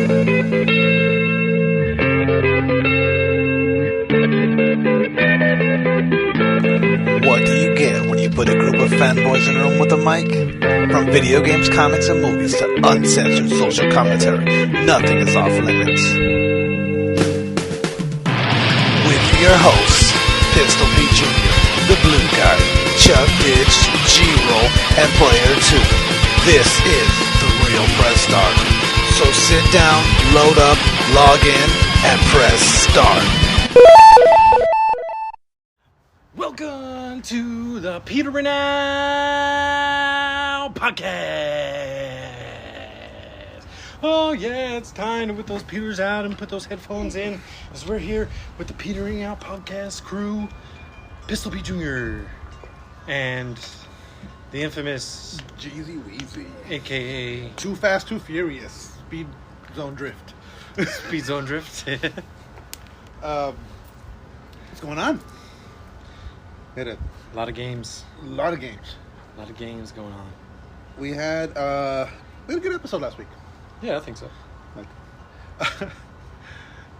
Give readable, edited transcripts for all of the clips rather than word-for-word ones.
What do you get when you put a group of fanboys in a room with a mic? From video games, comics, and movies to uncensored social commentary, nothing is off limits. With your hosts, Pistol Pete Jr., The Blue Guy, Chuck Ditch, G-Roll, and Player 2. This is The Real Press Start. So sit down, load up, log in, and press start. Welcome to the Petering Out Podcast. Oh yeah, it's time to put those peters out and put those headphones in, as we're here with the Petering Out Podcast crew, Pistol Pete Jr. and the infamous Jeezy Weezy, aka Too Fast, Too Furious, Speed Zone Drift. Speed Zone Drift. What's going on? Hit it. A lot of games. A lot of games. A lot of games going on. We had a good episode last week. Yeah, I think so. Like,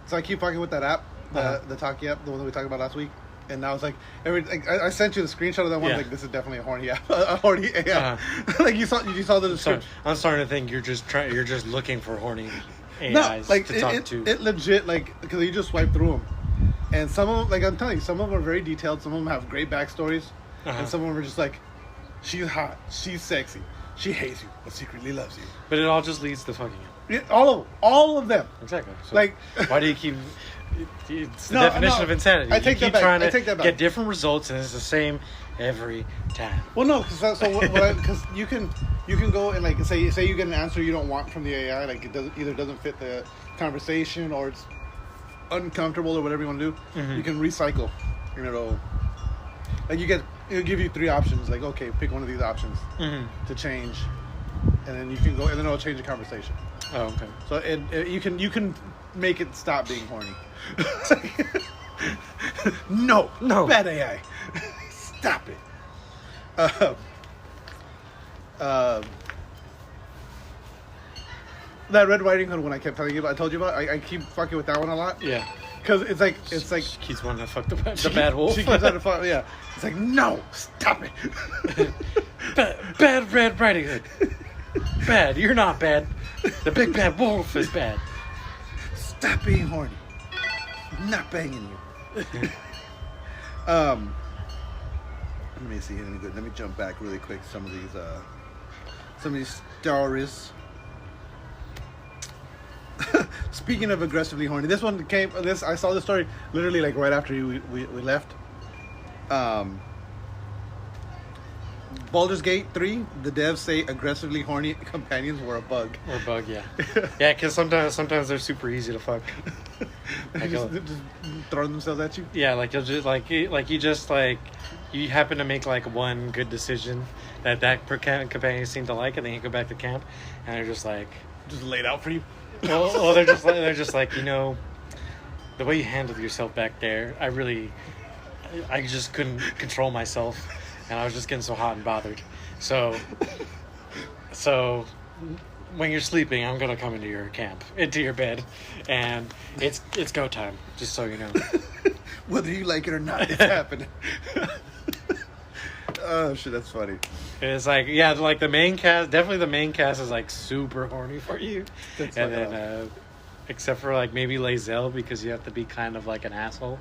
so I keep fucking with that app, the Talkie app, the one that we talked about last week. And I was like, I sent you the screenshot of that one. Yeah. Like, this is definitely a horny app, a horny app. Like you saw the description. I'm starting to think you're just looking for horny AIs to talk to. It legit, like, because you just swipe through them. And some of them, like I'm telling you, some of them are very detailed. Some of them have great backstories. And some of them are just like, she's hot, she's sexy, she hates you, but secretly loves you. But it all just leads to fucking you. Yeah, all of them. Exactly. So like, why do you keep... It's the definition of insanity. I take that back. Trying to get different results, and it's the same every time. Well, no, because you can go and like say you get an answer you don't want from the AI, like it doesn't fit the conversation or it's uncomfortable or whatever you want to do. Mm-hmm. You can recycle, and it'll give you 3 options. Like, okay, pick one of these options to change, and then you can go, and then it'll change the conversation. Oh, okay. So you can make it stop being horny. No, bad AI. Stop it. That Red Riding Hood one I kept telling you about, I told you about. I keep fucking with that one a lot. Yeah. Because it's like she keeps wanting to fuck the bad wolf. She keeps wanting to fuck. Yeah. It's like, no, stop it. Bad Red Riding Hood. Bad. You're not bad. The big bad wolf is bad. Stop being horny. I'm not banging you. Let me see here. Let me jump back really quick. Some of these stories. Speaking of aggressively horny, I saw this story literally like right after we left. Baldur's Gate 3, the devs say aggressively horny companions were a bug. Or a bug, yeah. Yeah, because sometimes they're super easy to fuck. Like just throwing themselves at you? Yeah, like you'll just you happen to make like one good decision that companion seemed to like, and then you go back to camp, and they're just like... Just laid out for you? Well, they're just like, you know, the way you handled yourself back there, I just couldn't control myself. And I was just getting so hot and bothered. So when you're sleeping, I'm gonna come into your bed, and it's go time. Just so you know. Whether you like it or not, it's happening. Oh shit, that's funny. It's like, yeah, like the main cast is like super horny for you, and then except for like maybe Lae'zel, because you have to be kind of like an asshole,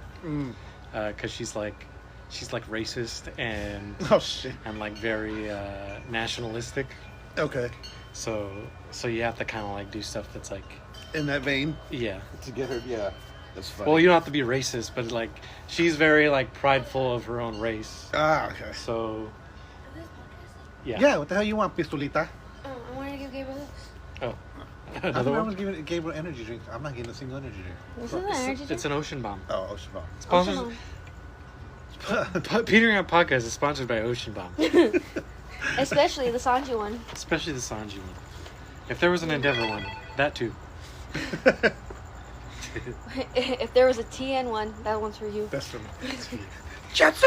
because she's like racist and and like very nationalistic. Okay. So you have to kind of like do stuff that's like in that vein. Yeah. To get her, yeah. That's funny. Well, you don't have to be racist, but like she's very like prideful of her own race. Ah, okay. So. Yeah. Yeah. What the hell you want, Pistolita? I want to give Gabriel this. Oh. I was giving Gabriel energy drink. I'm not getting a single energy drink. This is an energy drink? It's an Ocean Bomb. Oh, Ocean Bomb. Sponsors. Petering Out Podcast is sponsored by Ocean Bomb. Especially the Sanji one. Especially the Sanji one. If there was an Endeavor one, that too. If there was a TN one, that one's for you. That's for me. Jatsu!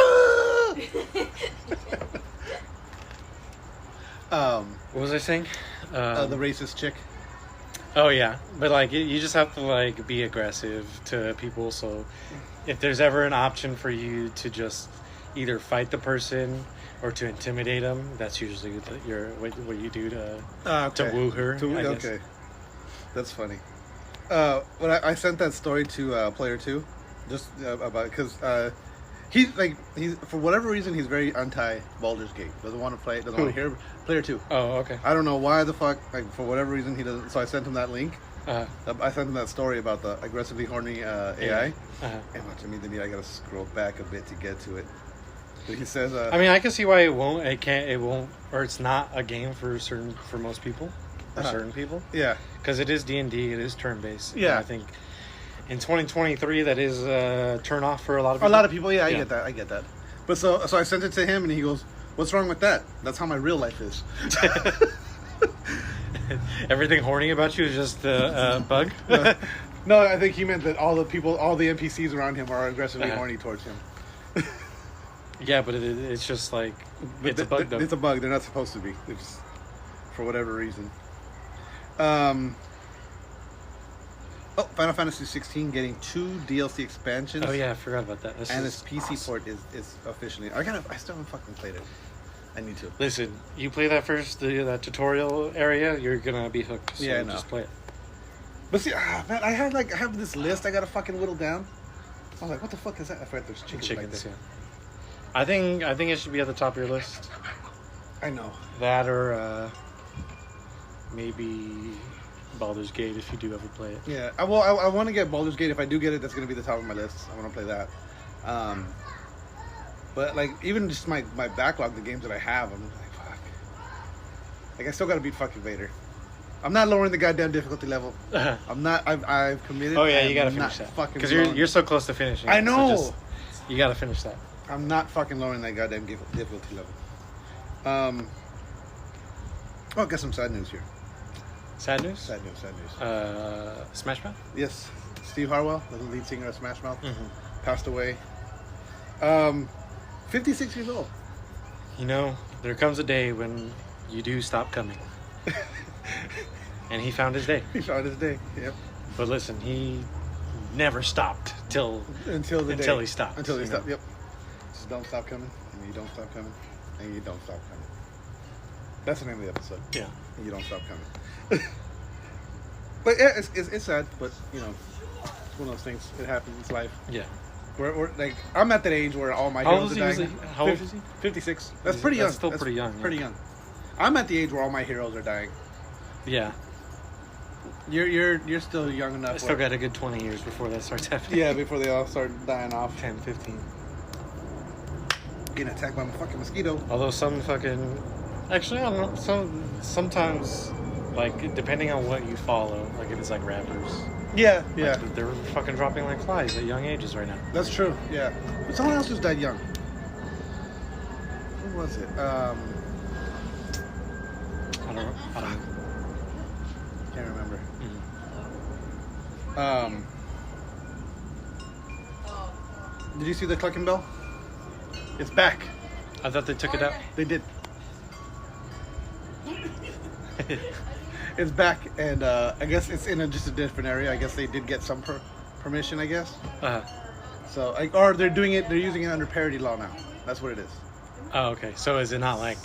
What was I saying? The racist chick. Oh yeah, but like you just have to like be aggressive to people. So if there's ever an option for you to just either fight the person or to intimidate them, that's usually what you do to woo her. I guess. Okay, that's funny. When I sent that story to player 2, just about because he's for whatever reason he's very anti Baldur's Gate. Doesn't want to play it. Doesn't want to hear player 2. Oh, okay. I don't know why the fuck. Like for whatever reason he doesn't. So I sent him that link. I sent him that story about the aggressively horny AI. And watch me. I gotta scroll back a bit to get to it. But he says. I mean, I can see why it won't. It can't. It won't. Or it's not a game for most people. For certain people. Yeah. Because it is D&D. It is turn based. Yeah. And I think in 2023 that is a turn off for a lot of people. A lot of people. Yeah, I get that. But so I sent it to him and he goes, "What's wrong with that? That's how my real life is." Everything horny about you is just a bug? No, I think he meant that all the NPCs around him are aggressively horny towards him. Yeah, but it's just like, it's a bug though. It's a bug. They're not supposed to be. It's for whatever reason. Final Fantasy 16 getting 2 DLC expansions. Oh yeah, I forgot about that. And its PC port is officially. I still haven't fucking played it. I need to. Listen, you play that first, that tutorial area, you're gonna be hooked. So Yeah, no. just play it. But see, man, I have this list I gotta fucking whittle down. I was like, what the fuck is that? I forgot there's chickens Chickens, like that. yeah. I think it should be at the top of your list. I know. That or maybe Baldur's Gate if you do ever play it. Yeah, I want to get Baldur's Gate. If I do get it, that's going to be the top of my list. I want to play that. But like even just my backlog, the games that I have, I'm like, fuck. Like I still got to beat fucking Vader. I'm not lowering the goddamn difficulty level. I'm not. I've committed. Oh yeah, you got to finish that. Because you're so close to finishing. I know. So you got to finish that. I'm not fucking lowering that goddamn difficulty level. I got some sad news here. Sad news? Sad news. Smash Mouth? Yes. Steve Harwell, the lead singer of Smash Mouth, passed away. 56 years old. You know, there comes a day when you do stop coming. And he found his day. He found his day, yep. But listen, he never stopped until he stopped. Until he stopped, yep. Just don't stop coming, and you don't stop coming, and you don't stop coming. That's the name of the episode. Yeah. And you don't stop coming. But yeah, it's sad, but you know, it's one of those things. It happens. It's life. Yeah. We're like, I'm at that age where all my heroes are dying. How old is he? 56. That's pretty young. That's still pretty young. Pretty young. I'm at the age where all my heroes are dying. Yeah. You're still young enough. I still got a good 20 years before that starts happening. Yeah, before they all start dying off. 10, 15. Getting attacked by a fucking mosquito. Although some fucking... Actually, I don't know. Sometimes, like, depending on what you follow, like if it's like rappers. Yeah, like, they're fucking dropping like flies at young ages right now. That's true, yeah. But someone else just died young. Who was it? I don't know. Can't remember. Did you see the Clucking Bell? It's back. I thought they took it out. They did. It's back, and I guess it's in just a different area. I guess they did get some permission, I guess. So, or they're using it under parody law now. That's what it is. Oh, okay. So is it not like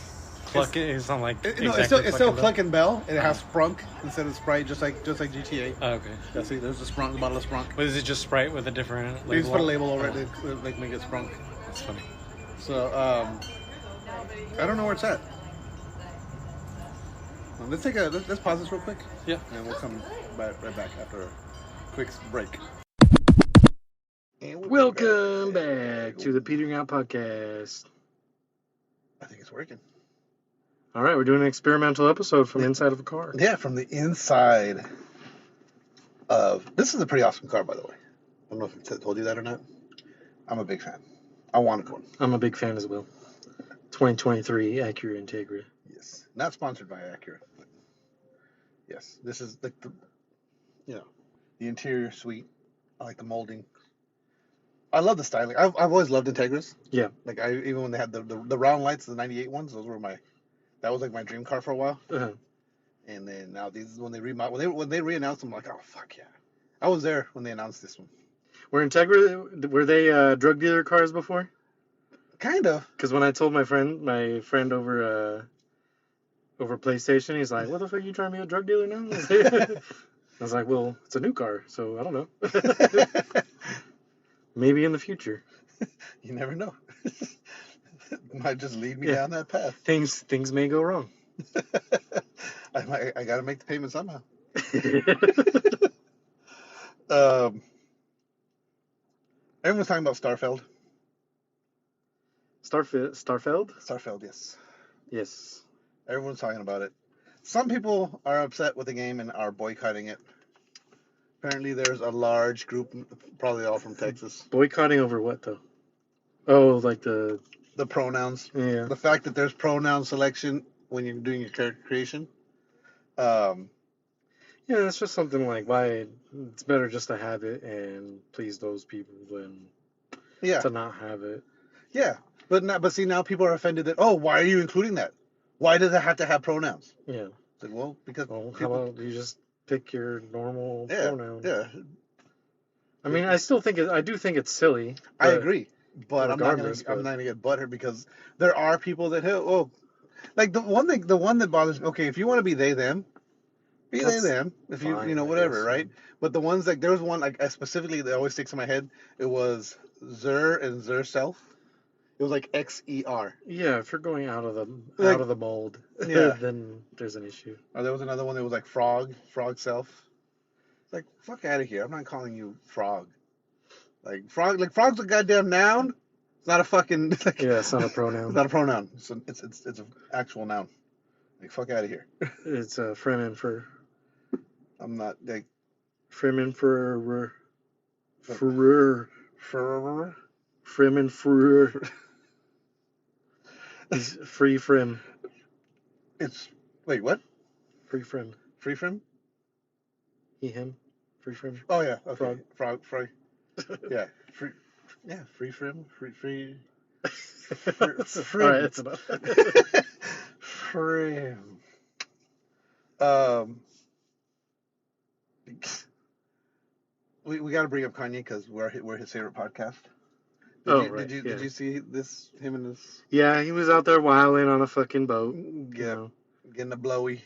it's not like it's still Clucking Bell. It has Sprunk instead of Sprite, just like GTA. Oh, okay. Yeah, see, there's a Sprunk, bottle of Sprunk. But is it just Sprite with a different label? They just put a label over it to like make it Sprunk. That's funny. So I don't know where it's at. Let's pause this real quick. Yeah. And we'll come right back after a quick break. Welcome back to the Petering Out Podcast. I think it's working. All right, we're doing an experimental episode from inside of a car. Yeah, from the inside of... This is a pretty awesome car, by the way. I don't know if I told you that or not. I'm a big fan. I wanted one. I'm a big fan as well. 2023 Acura Integra. Yes. Not sponsored by Acura. But yes. This is like the interior suite. I like the molding. I love the styling. I've always loved Integras. Yeah. Like even when they had the round lights, the 98 ones, that was like my dream car for a while. Uh-huh. And then now these when they re-announced them, I'm like, oh fuck yeah! I was there when they announced this one. Were they drug dealer cars before? Kind of. Because when I told my friend over PlayStation, he's like, "What the fuck are you trying to be a drug dealer now?" I was like, "Well, it's a new car, so I don't know. Maybe in the future." You never know. Might just lead me down that path. Things may go wrong. I got to make the payment somehow. Everyone's talking about Starfield. Starfield? Starfield, yes. Yes. Everyone's talking about it. Some people are upset with the game and are boycotting it. Apparently, there's a large group, probably all from Texas. Boycotting over what, though? Oh, like the pronouns. Yeah. The fact that there's pronoun selection when you're doing your character creation. Yeah, it's just something like why it's better just to have it and please those people than to not have it. Yeah, but see now people are offended that why are you including that? Why does it have to have pronouns? Yeah. It's like, well, because how about you just pick your normal pronoun? Yeah. I mean, I do think it's silly. I agree, but I'm not gonna get butthurt because there are people that like the one that bothers me. Okay, if you want to be they them. Be they them, if you whatever, right? But the ones like there was one like specifically that always sticks in my head. It was Zer and Zer Self. It was like XER. Yeah, if you're going out of the mold, then there's an issue. Or there was another one that was like Frog Self. It's like fuck out of here! I'm not calling you Frog. Frog's a goddamn noun. It's not a fucking. It's not a pronoun. It's not a pronoun. It's an actual noun. Like fuck out of here. It's a Fremen for. I'm not like. Fremen for. Fremen for. He's free frem. It's wait what? Free frem. Free frem. He him. Free frem. Oh yeah. Okay. Frog. Yeah. Free. Yeah. Free frem. Free. Free. All right, that's enough. Frame. We got to bring up Kanye because we're his favorite podcast. Did you see this? Him and his. Yeah, he was out there wilding on a fucking boat. Yeah, getting a blowy.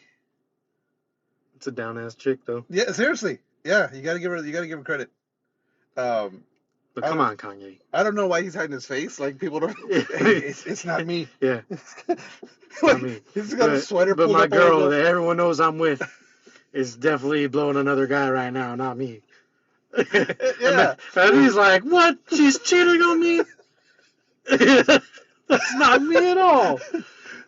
It's a down ass chick though. Yeah, seriously. Yeah, you gotta give her credit. But come on, Kanye. I don't know why he's hiding his face. Like people don't. It's not me. Yeah. Like, me. He's got a sweater. But my girl that everyone knows I'm with is definitely blowing another guy right now, not me. Yeah. And he's like, "What? She's cheating on me? That's not me at all."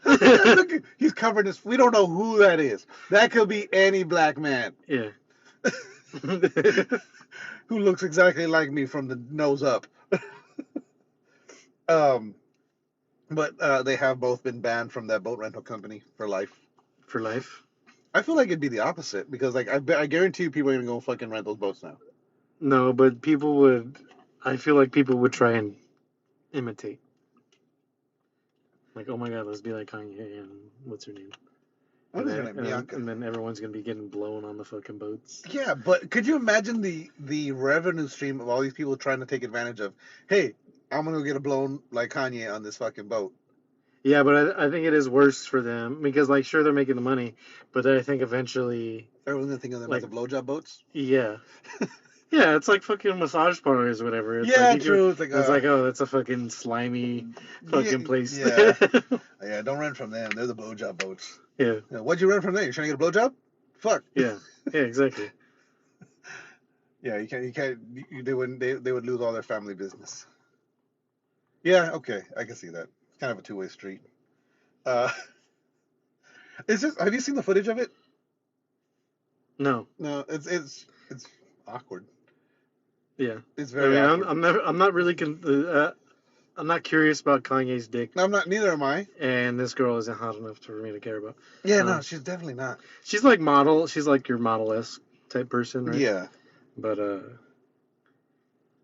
Look, he's covered his. We don't know who that is. That could be any black man. Yeah. Who looks exactly like me from the nose up. But they have both been banned from that boat rental company for life. For life? I feel like it'd be the opposite because like I guarantee you people are gonna go fucking rent those boats now. No, but I feel like people would try and imitate. Like, oh my god, let's be like Kanye and what's her name? And then everyone's gonna be getting blown on the fucking boats. Yeah, but could you imagine the revenue stream of all these people trying to take advantage of? Hey, I'm gonna get a blown like Kanye on this fucking boat. Yeah, but I think it is worse for them because, like, sure they're making the money, but I think eventually everyone's gonna think of them as the blowjob boats. Yeah. Yeah, it's like fucking massage parlors or whatever. It's true. It's like, oh, that's a fucking slimy fucking place. Yeah. Yeah, don't rent from them. They're the blowjob boats. Yeah. What'd you rent from there? You're trying to get a blowjob? Fuck. Yeah. Yeah, exactly. Yeah, you can't. They would lose all their family business. Yeah. Okay, I can see that. It's kind of a two-way street. It's just. Have you seen the footage of it? No. No. It's awkward. Yeah. It's very. I mean, awkward. I'm not really. I'm not curious about Kanye's dick. No, I'm not. Neither am I. And this girl isn't hot enough for me to care about. Yeah, no, she's definitely not. She's like model. She's like your model-esque type person, right? Yeah. But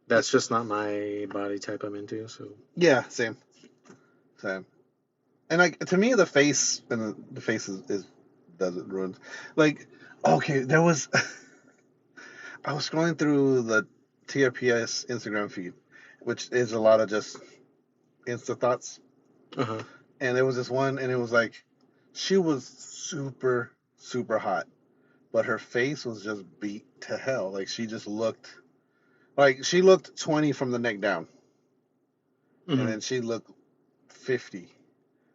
that's just not my body type I'm into. So. Yeah, same. And like to me, the face and the face is does it ruins. Like, okay, there was. I was scrolling through the TRPS Instagram feed, which is a lot of just Insta thoughts. Uh-huh. And there was this one, and it was like, she was super, super hot, but her face was just beat to hell. Like, she looked 20 from the neck down. Mm-hmm. And then she looked 50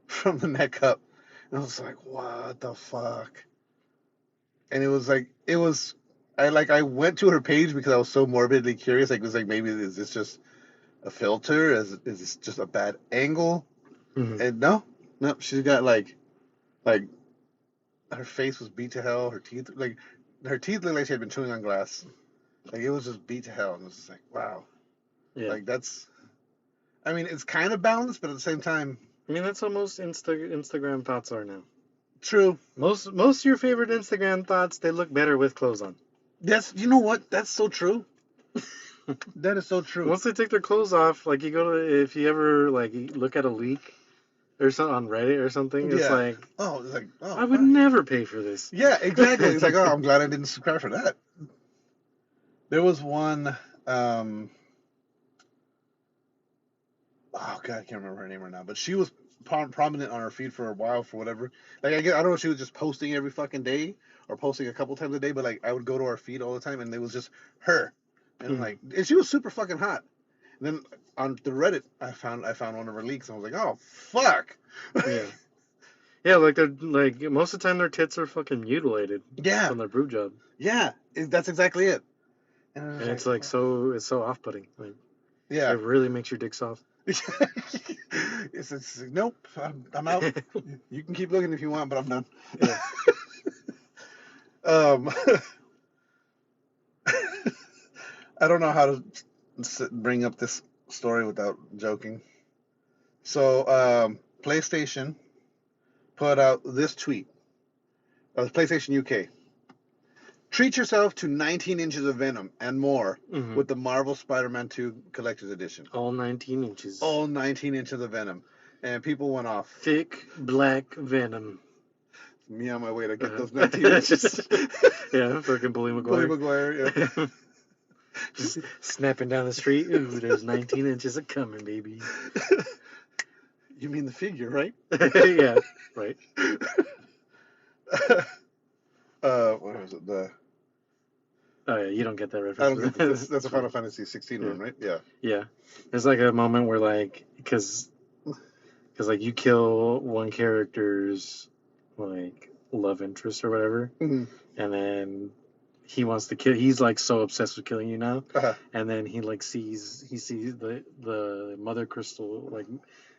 from the neck up. And I was like, what the fuck? And I went to her page because I was so morbidly curious. Like, it was like, maybe is this just a filter? Is this just a bad angle? Mm-hmm. And no, she's got like her face was beat to hell. Her teeth looked like she had been chewing on glass. Like, it was just beat to hell. And it was just like, wow. Yeah. Like, I mean, it's kind of balanced, but at the same time, I mean, that's how most Instagram thoughts are now. true. Most of your favorite Instagram thoughts, they look better with clothes on. You know what? That's so true. That is so true. Once they take their clothes off, like if you ever like look at a leak or something on Reddit or something, it's like, I would never pay for this. Yeah, exactly. It's like, oh, I'm glad I didn't subscribe for that. There was one, oh God, I can't remember her name right now, but she was prominent on her feed for a while for whatever. Like, I don't know if she was just posting every fucking day or posting a couple times a day, but like, I would go to her feed all the time and it was just her. And like, and she was super fucking hot. And then on the Reddit, I found one of her leaks and I was like, oh, fuck. Yeah. Yeah, like they're like most of the time their tits are fucking mutilated. Yeah. From their boob job. Yeah, that's exactly it. And it's like it's so off-putting. Like, yeah, it really makes your dick soft. it's nope. I'm out. You can keep looking if you want, but I'm done. Yeah. I don't know how to bring up this story without joking. So, PlayStation put out this tweet. PlayStation UK. Treat yourself to 19 inches of Venom and more with the Marvel Spider-Man 2 Collector's Edition. All 19 inches. All 19 inches of Venom. And people went off. Thick, black Venom. Me on my way to get those 19 inches. Yeah, fucking Bully Maguire. Bully Maguire, yeah. Just snapping down the street. Ooh, there's 19 inches of coming, baby. You mean the figure, right? Yeah, right. What was it? Oh yeah, you don't get that reference. I don't get that's a Final Fantasy 16 one, right? Yeah. Yeah. There's like a moment where like, because like you kill one character's like love interest or whatever, and then he wants to kill. He's like so obsessed with killing you now, and then he sees the Mother Crystal like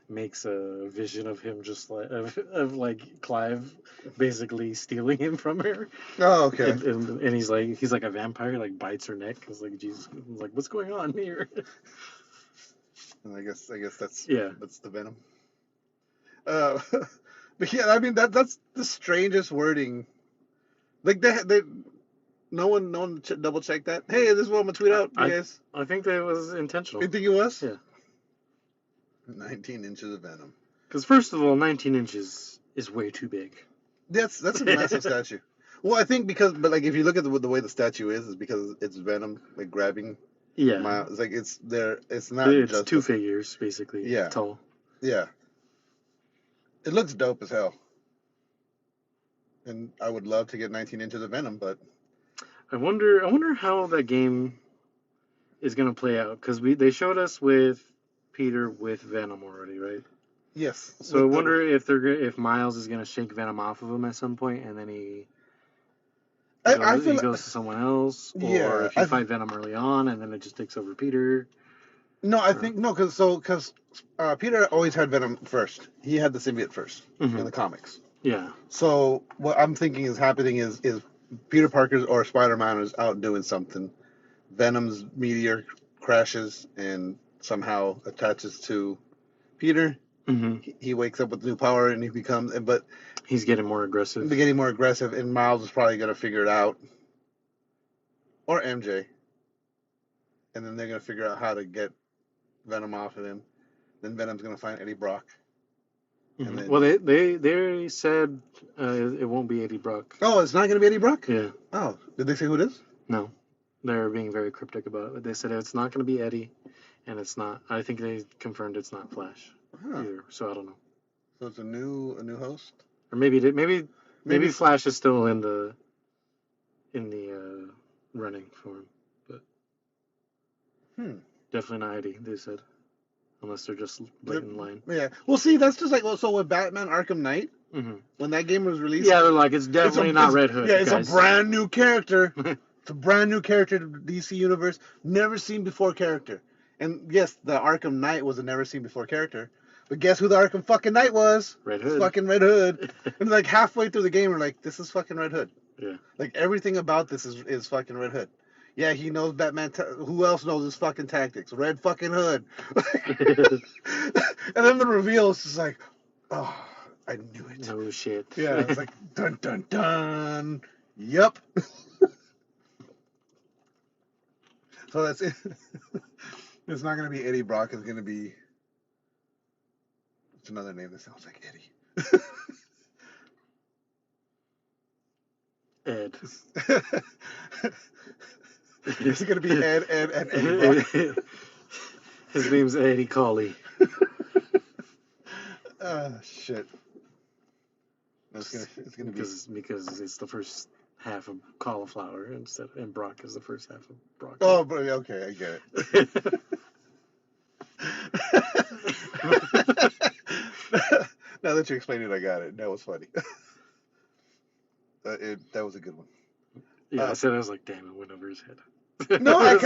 makes a vision of him just like of like Clive basically stealing him from her. Oh, okay. And he's like a vampire, like bites her neck. It's like, Jesus, like, what's going on here? And I guess that's the Venom. But yeah, I mean that's the strangest wording. Like they no one double checked that. Hey, this is what I'm gonna tweet out, you guys. I think that was intentional. You think it was? Yeah. 19 inches of Venom. Because first of all, 19 inches is way too big. That's a massive statue. Well, I think but like if you look at the way the statue is because it's Venom like grabbing. Yeah. It's like it's there. It's not. It's just two figures basically. Yeah. Tall. Yeah. It looks dope as hell. And I would love to get 19 inches of Venom, but I wonder how that game is gonna play out because they showed us with Peter with Venom already, right? Yes. So I wonder if Miles is gonna shake Venom off of him at some point, and then he goes to someone else, or if you fight Venom early on, and then it just takes over Peter. No, I think no, because Peter always had Venom first. He had the symbiote first in the comics. Yeah. So what I'm thinking is happening is Peter Parker or Spider-Man is out doing something. Venom's meteor crashes and somehow attaches to Peter. Mm-hmm. He wakes up with new power and he becomes, but he's getting more aggressive. And Miles is probably going to figure it out, or MJ, and then they're going to figure out how to get Venom off of him. Then Venom's going to find Eddie Brock, And Mm-hmm. then, Well, they said it won't be Eddie Brock. oh, it's not going to be Eddie Brock? Yeah. Oh, did they say who it is? No. They're being very cryptic about it. They said it's not going to be Eddie, and it's not. I think they confirmed it's not Flash either. So I don't know. So it's a new host? Or maybe Flash is still in the running for him, but definitely not Eddie. They said, unless they're just blatant lying. Yeah. Well, see, that's just like so with Batman Arkham Knight. Mm-hmm. When that game was released, yeah, they're like it's definitely not Red Hood. Yeah, it's guys. a brand new character. It's a brand new character to the DC universe, never seen before character. And yes, the Arkham Knight was a never seen before character. But guess who the Arkham fucking Knight was? Red Hood. It's fucking Red Hood. And like halfway through the game, we're like, this is fucking Red Hood. Yeah. Like everything about this is fucking Red Hood. Yeah, he knows Batman. Who else knows his fucking tactics? Red fucking Hood. And then the reveal is just like, oh, I knew it. Oh shit. Yeah, it's like dun dun dun. Yep. So that's it. It's not gonna be Eddie Brock. It's gonna be. It's another name that sounds like Eddie. Ed. It's gonna be Ed and Eddie Brock. His name's Eddie Colley. Shit. It's gonna be because it's the first half of cauliflower and Brock is the first half of broccoli. Oh, but okay, I get it. Now that you explained it, I got it. That was funny. That was a good one. Yeah, I was like, damn, it went over his head. No, when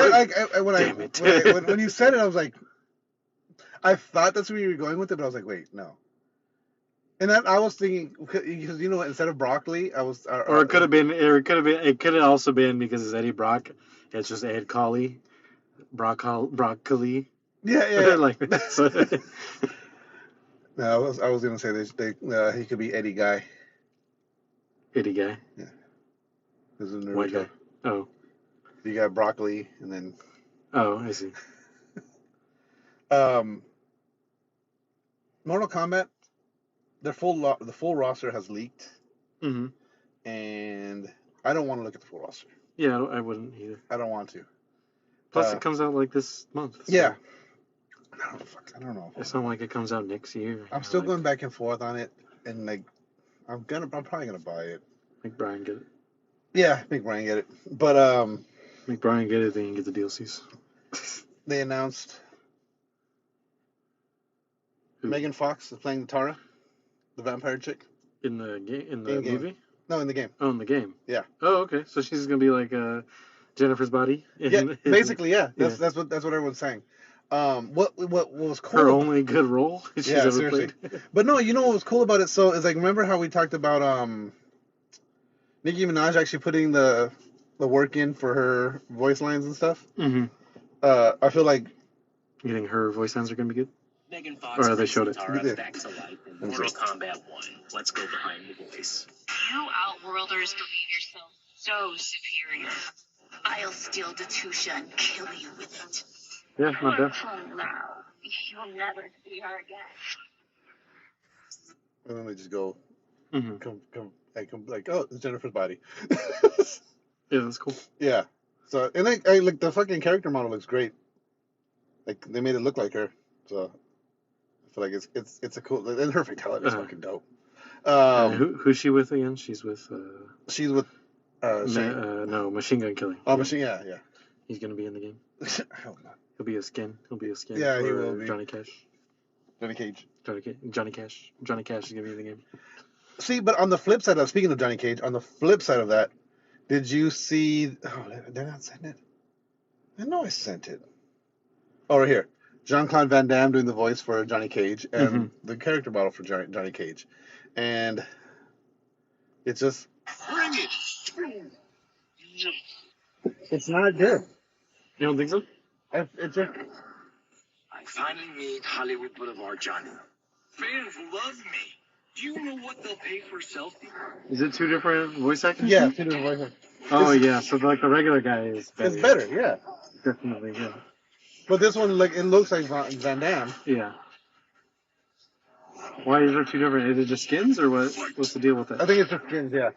you said it, I was like, I thought that's where you were going with it, but I was like, wait, no. And then I was thinking, because instead of broccoli, I was. Or it could have been. It could have also been because it's Eddie Brock. It's just Ed Colley, broccoli. Yeah. Like that. No, I was gonna say he could be Eddie Guy. Eddie guy. Yeah. This is a White guy. Oh. You got broccoli, and then. Oh, I see. Mortal Kombat. The full roster has leaked, and I don't want to look at the full roster. Yeah, I wouldn't either. I don't want to. Plus, it comes out like this month. So yeah. I don't know. It's not like it comes out next year. I'm still going back and forth on it, and like, I'm probably gonna buy it. Make Brian get it. Yeah, make Brian get it. But make Brian get it, then you get the DLCs. They announced Megan Fox is playing Tara. The vampire chick. In the game? In the movie? No, in the game. Oh, in the game. Yeah. Oh, okay. So she's gonna be like Jennifer's body. Yeah, basically, yeah. That's what everyone's saying. What was cool? Her only good role she's ever seriously. played. But no, you know what was cool about it? So it's like, remember how we talked about Nicki Minaj actually putting the work in for her voice lines and stuff? Mm-hmm. I feel like you think her voice lines are gonna be good? Megan Fox or they showed it. Tara back to life in Mortal Kombat 1. Let's go behind the voice. You Outworlders believe yourself so superior. I'll steal Datusha and kill you with it. Yeah, not bad. Now, you'll never see her again. And then they just go, Mm-hmm. come like, oh, it's Jennifer's body. Yeah, that's cool. Yeah. So, and I like the fucking character model looks great. Like they made it look like her. So I feel like it's a cool, and her fatality is fucking dope. Who's she with again? She's with. She's with. No, Machine Gun Kelly. Oh, Machine. Yeah. He's gonna be in the game. I hope not. He'll be a skin. Yeah, for he will be. Johnny Cash. Johnny Cage. Johnny Cash. Johnny Cash is gonna be in the game. See, but on the flip side of speaking of Johnny Cage, on the flip side of that, did you see? Oh, did I not send it? I know I sent it. Oh, right here. Jean-Claude Van Damme doing the voice for Johnny Cage and the character model for Johnny Cage, and it's just. Bring it. It's not good. You don't think so? It's just. I finally made Hollywood Boulevard, Johnny. Fans love me. Do you know what they'll pay for selfie? Is it two different voice actors? Yeah, two different voices. Oh yeah, so like the regular guy is better. It's better, yeah. Definitely, yeah. But this one, like, it looks like Van Damme. Yeah. Why is there two different? Is it just skins or what? What's the deal with I that? think it's just skins, yeah.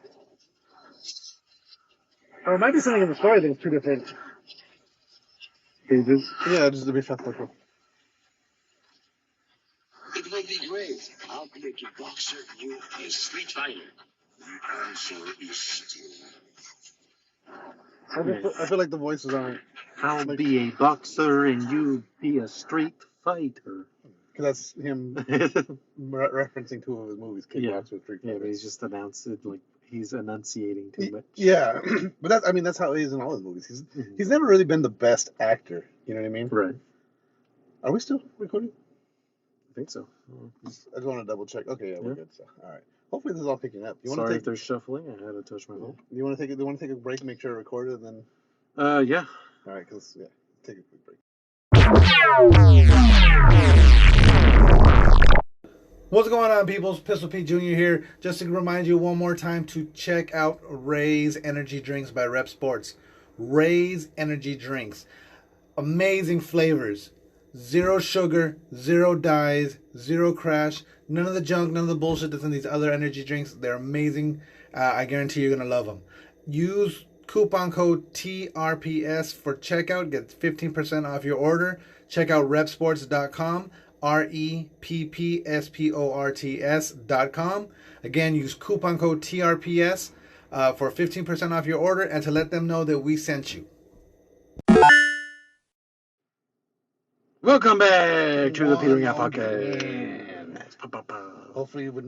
Or it might be something in the story that it's two different Pages. Yeah, just to be faithful. It will be great. I'll make you boxer, you a street fighter. The answer is still. I feel like the voices aren't. I'll be a boxer and you be a street fighter. Because that's him referencing two of his movies, Kickboxer, Street Yeah, Fighter. but he's just announced it like he's enunciating too much. Yeah, but that's how he is in all his movies. He's never really been the best actor. You know what I mean? Right. Are we still recording? I think so. I just want to double check. Okay, yeah, we're Yeah. good. So, all right. Hopefully this is all picking up. Sorry if there's shuffling. I had to touch my phone. Do you want to take a break, make sure it recorded, and then? Yeah. All right, take a quick break. What's going on, peoples? Pistol Pete Jr. here. Just to remind you one more time to check out Ray's Energy Drinks by Rep Sports. Ray's Energy Drinks. Amazing flavors. Zero sugar, zero dyes, zero crash. None of the junk, none of the bullshit that's in these other energy drinks. They're amazing. I guarantee you're going to love them. Use coupon code TRPS for checkout. Get 15% off your order. Check out repsports.com. REPPSPORTS.com. Again, use coupon code TRPS for 15% off your order and to let them know that we sent you. Welcome back to the Petering Out Podcast. Hopefully with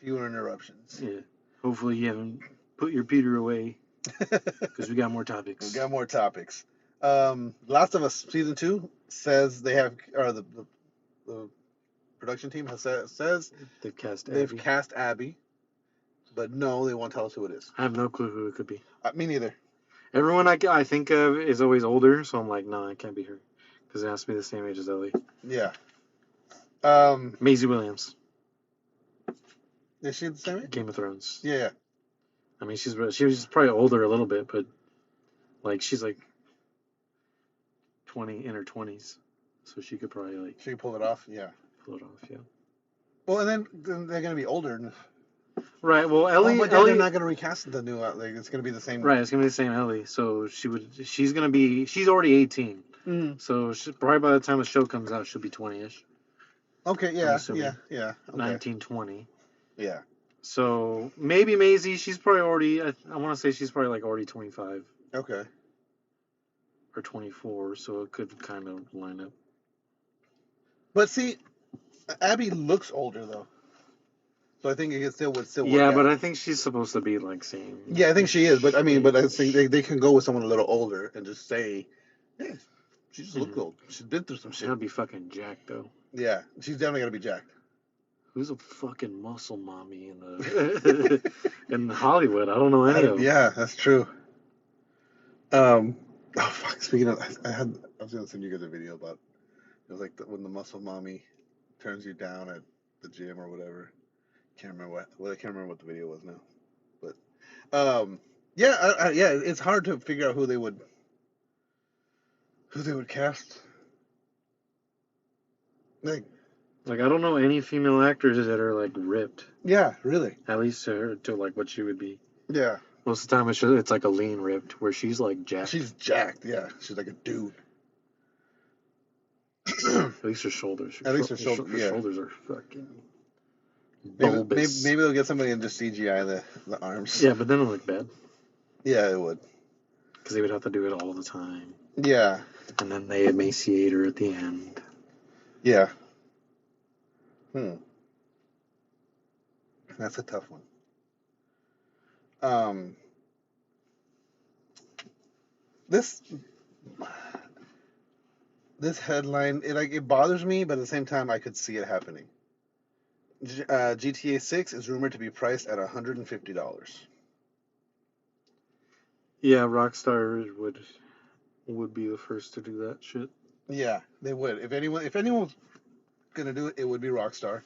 fewer interruptions. Yeah. Hopefully you haven't put your Peter away because we got more topics. We got more topics. Last of Us season 2 says they have, or the production team says they've cast Abby, but no, they won't tell us who it is. I have no clue who it could be. Me neither. Everyone I think of is always older, so I'm like, no, it can't be her because it has to be the same age as Ellie. Yeah. Maisie Williams. Is she the same age? Game of Thrones. Yeah. I mean, she was probably older a little bit, but like she's like 20 in her 20s, so she could probably she could pull it off. Yeah. Pull it off. Yeah. Well, and then they're gonna be older. Right. Well, Ellie. They're not gonna recast the new. It's gonna be the same. Right. It's gonna be the same Ellie. So she's already 18. Mm-hmm. So probably by the time the show comes out, she'll be 20ish. Okay. Yeah. Okay. 19, 20. Yeah. So maybe Maisie. She's probably already. I want to say she's probably like already 25. Okay. Or 24. So it could kind of line up. But see, Abby looks older though, so I think it would still work. Yeah, out. but I think she's supposed to be like same. Yeah, I think she is, but I think they can go with someone a little older and just say, hey, she just looks old. She's been through some shit. She's gonna be fucking jacked though. Yeah, she's definitely gonna be jacked. Who's a fucking muscle mommy in Hollywood? I don't know any of them. Yeah, that's true. Oh fuck! Speaking of, I was gonna send you guys a video about. It was like when the muscle mommy turns you down at the gym or whatever. Can't remember I can't remember what the video was now. But yeah, it's hard to figure out who they would cast. Like I don't know any female actors that are like ripped. Yeah, really. At least to like what she would be. Yeah. Most of the time it's like a lean ripped where she's like jacked. She's jacked. Yeah, she's like a dude. At least her shoulders. Her shoulders are fucking bulbous. Maybe they'll get somebody and just CGI the arms. Yeah, but then it'll look bad. Yeah, it would. Because they would have to do it all the time. Yeah. And then they emaciate her at the end. Yeah. That's a tough one. This headline, it bothers me, but at the same time, I could see it happening. GTA 6 is rumored to be priced at $150. Yeah, Rockstar would be the first to do that shit. Yeah, they would. If anyone was gonna do it, it would be Rockstar,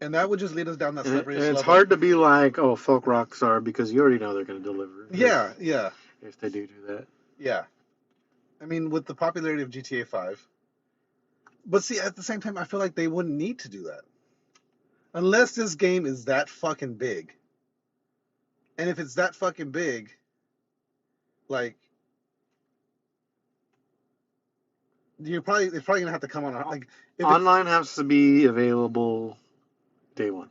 and that would just lead us down that slippery slope. It's hard to be like, oh, fuck Rockstar, because you already know they're gonna deliver. Yeah. If they do that. Yeah. I mean, with the popularity of GTA 5. But see, at the same time, I feel like they wouldn't need to do that. Unless this game is that fucking big. And if it's that fucking big, like, it's probably gonna have to come on like if Online has to be available day one.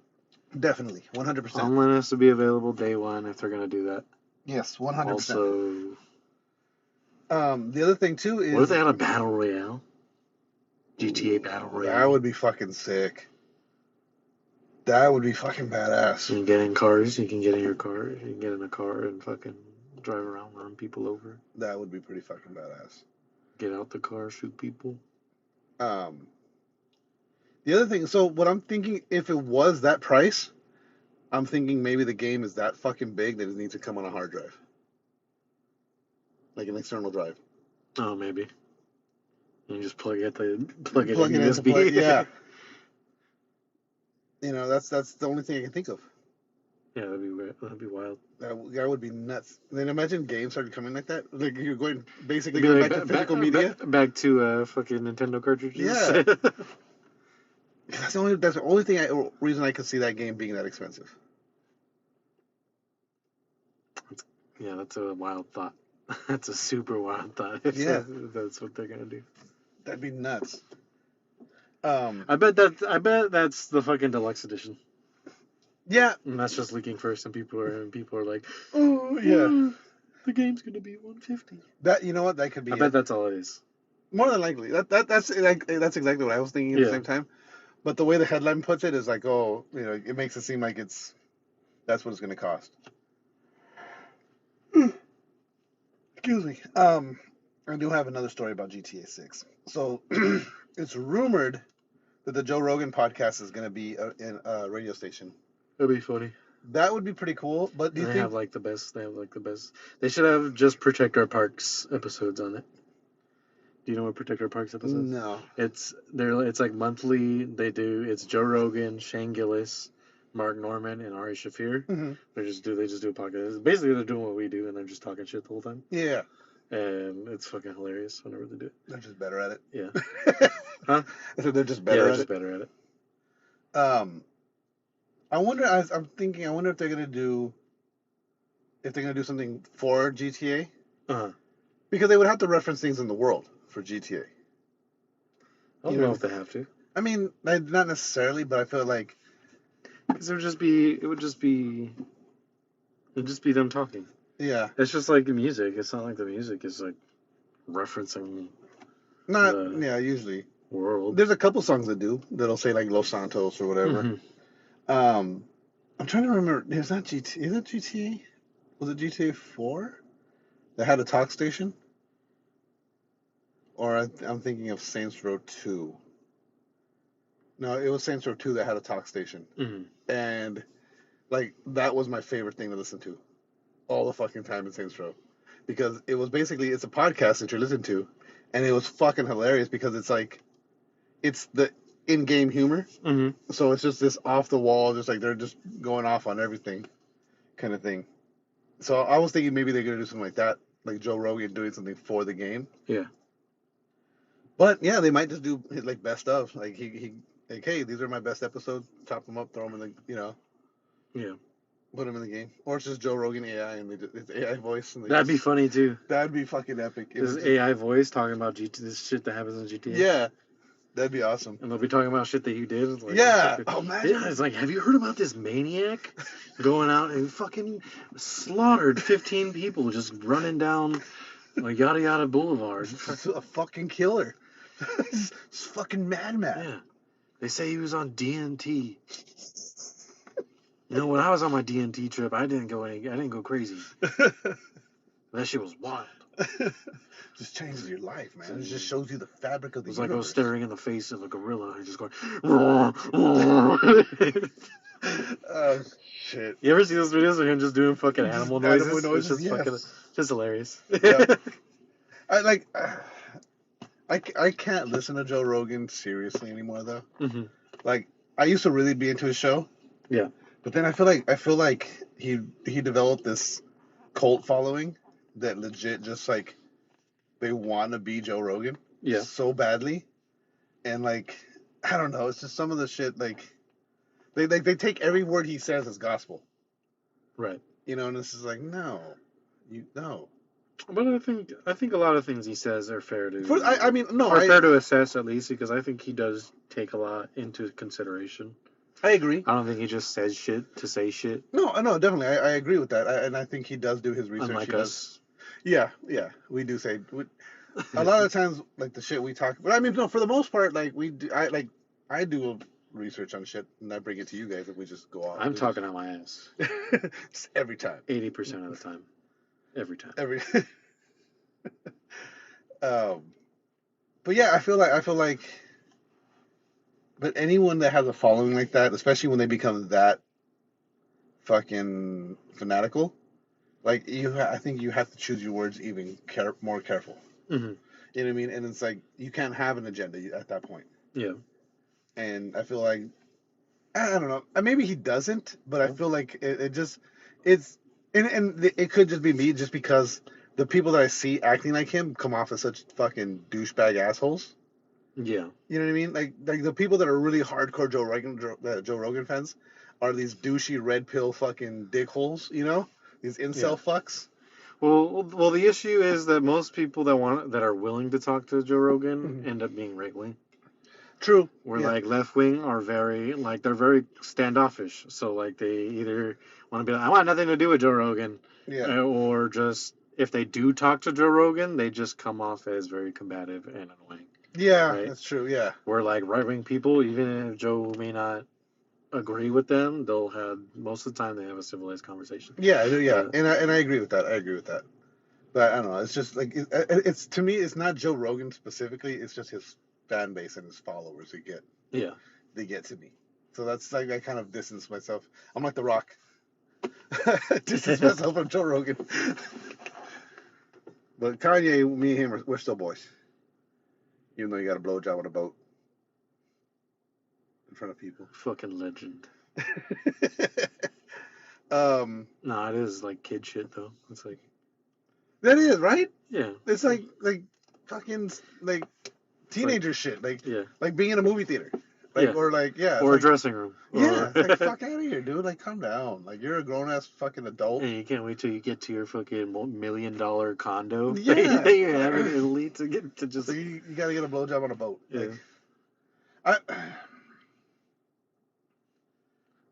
definitely 100%. Online has to be available day one if they're gonna do that. Yes, 100%. Also, the other thing too is what if they had a battle royale? GTA battle royale. that would be fucking sick. That would be fucking badass. You can get in cars. You can get in your car. You can get in a car and fucking drive around, run people over. That would be pretty fucking badass. Get out the car, shoot people. The other thing, so what I'm thinking, if it was that price, I'm thinking maybe the game is that fucking big that it needs to come on a hard drive, like an external drive. Oh, maybe. You just plug it in Plug it in to USB. play, yeah. That's the only thing I can think of. Yeah, that'd be wild. That would be nuts. Then imagine games started coming like that. Like you're going basically It'd be going back to physical media. Back to fucking Nintendo cartridges. Yeah. That's the only reason I could see that game being that expensive. Yeah, that's a wild thought. That's a super wild thought. Yeah. That's what they're gonna do. That'd be nuts. I bet that's the fucking deluxe edition. Yeah. And that's just leaking first, and people are like, oh yeah, the game's gonna be $150. That what that could be. I bet that's all it is. More than likely. That's exactly what I was thinking at the same time. But the way the headline puts it is like, oh, it makes it seem like that's what it's going to cost. Excuse me. I do have another story about GTA 6. So it's rumored that the Joe Rogan podcast is going to be in a radio station. That'd be funny. That would be pretty cool. But do you think They have the best. They should have just Protect Our Parks episodes on it. Do you know what Protect Our Parks episodes? No. It's like monthly. It's Joe Rogan, Shane Gillis, Mark Norman, and Ari Shaffir. Mm-hmm. They just do a podcast. Basically, they're doing what we do, and they're just talking shit the whole time. Yeah. And it's fucking hilarious whenever they do it. They're just better at it. Yeah. Huh? I said they're just better at it. better at it. I wonder if they're gonna do something for GTA. Uh-huh. Because they would have to reference things in the world for GTA. I don't know if they have to. I mean, not necessarily, but I feel like Because it would just be them talking. Yeah. It's just like the music. It's not like the music is like referencing usually. World. There's a couple songs that'll say like Los Santos or whatever. Mm-hmm. I'm trying to remember. Is that GTA? Was it GTA 4 that had a talk station? Or I'm thinking of Saints Row 2. No, it was Saints Row 2 that had a talk station. Mm-hmm. And like that was my favorite thing to listen to all the fucking time in Saints Row. Because it was basically, it's a podcast that you're listening to, and it was fucking hilarious because it's the in-game humor. Mm-hmm. So it's just this off the wall, just like they're just going off on everything kind of thing. So I was thinking maybe they're going to do something like that, like Joe Rogan doing something for the game. Yeah. But yeah, they might just do like best of. Like he like, hey, these are my best episodes. Chop them up, throw them in the, Yeah. Put them in the game. Or it's just Joe Rogan AI and it's AI voice. And That'd be funny too. That'd be fucking epic. This AI voice talking about this shit that happens in GTA. Yeah. That'd be awesome. And they'll be talking about shit that you did. Like, yeah. Fucking, oh man. Yeah, it's like, have you heard about this maniac going out and fucking slaughtered 15 people just running down like yada yada boulevard? A fucking killer. He's fucking madman. Yeah. They say he was on DNT. You know, when I was on my DNT trip, I didn't go crazy. That shit was wild. Just changes your life, man. It just shows you the fabric of the universe. It was like I was staring in the face of a gorilla and just going. Oh shit! You ever see those videos of him just doing fucking animal noises? It's just fucking, just hilarious. Yeah. I can't listen to Joe Rogan seriously anymore though. Mm-hmm. Like I used to really be into his show. Yeah. But then I feel like he developed this cult following that legit just like they want to be Joe Rogan. Yeah. So badly. And like I don't know, it's just some of the shit like They take every word he says as gospel. Right. You know, and this is like, no. No. But I think a lot of things he says are fair to I mean, no, are fair to assess at least, because I think he does take a lot into consideration. I agree. I don't think he just says shit to say shit. No, definitely. I agree with that. And I think he does do his research. Unlike he us. does. Yeah, we do say a lot of times, like the shit we talk. But I mean, no, for the most part, like we do. I do research on shit and I bring it to you guys, and we just go off. I'm talking out my ass. Just every time. 80% of the time. Every time. Every. But yeah, I feel like. But anyone that has a following like that, especially when they become that fucking fanatical, like I think you have to choose your words even more careful. Mm-hmm. You know what I mean? And it's like you can't have an agenda at that point. Yeah. And I feel like I don't know. Maybe he doesn't, but I feel like it's it could just be me, just because the people that I see acting like him come off as such fucking douchebag assholes. Yeah. You know what I mean? Like the people that are really hardcore Joe Rogan fans are these douchey red pill fucking dickholes, you know? These incel fucks. Well, the issue is that most people that are willing to talk to Joe Rogan end up being right wing. True. Where like left wing are they're very standoffish. So like they either want to be like, I want nothing to do with Joe Rogan, or just if they do talk to Joe Rogan, they just come off as very combative and annoying. Yeah, right? That's true. Yeah. Where like right wing people, even if Joe may not agree with them, most of the time they have a civilized conversation. Yeah, and I agree with that. But I don't know. It's just like it's to me, it's not Joe Rogan specifically. It's just his fan base and his followers who get they get to me. So that's like I kind of distance myself. I'm like The Rock. Distance myself from Joe Rogan. But Kanye, me and him, we're still boys. Even though you got a blowjob on a boat in front of people. Fucking legend. Nah, it is like kid shit though. It's like that is right. Yeah, it's like fucking like teenager shit. Like being in a movie theater. Or a dressing room. Yeah, like fuck out of here, dude. Like calm down. Like you're a grown ass fucking adult. And you can't wait till you get to your fucking $1 million condo. Yeah, you're having elite to get to just. So you gotta get a blowjob on a boat. Yeah. Like,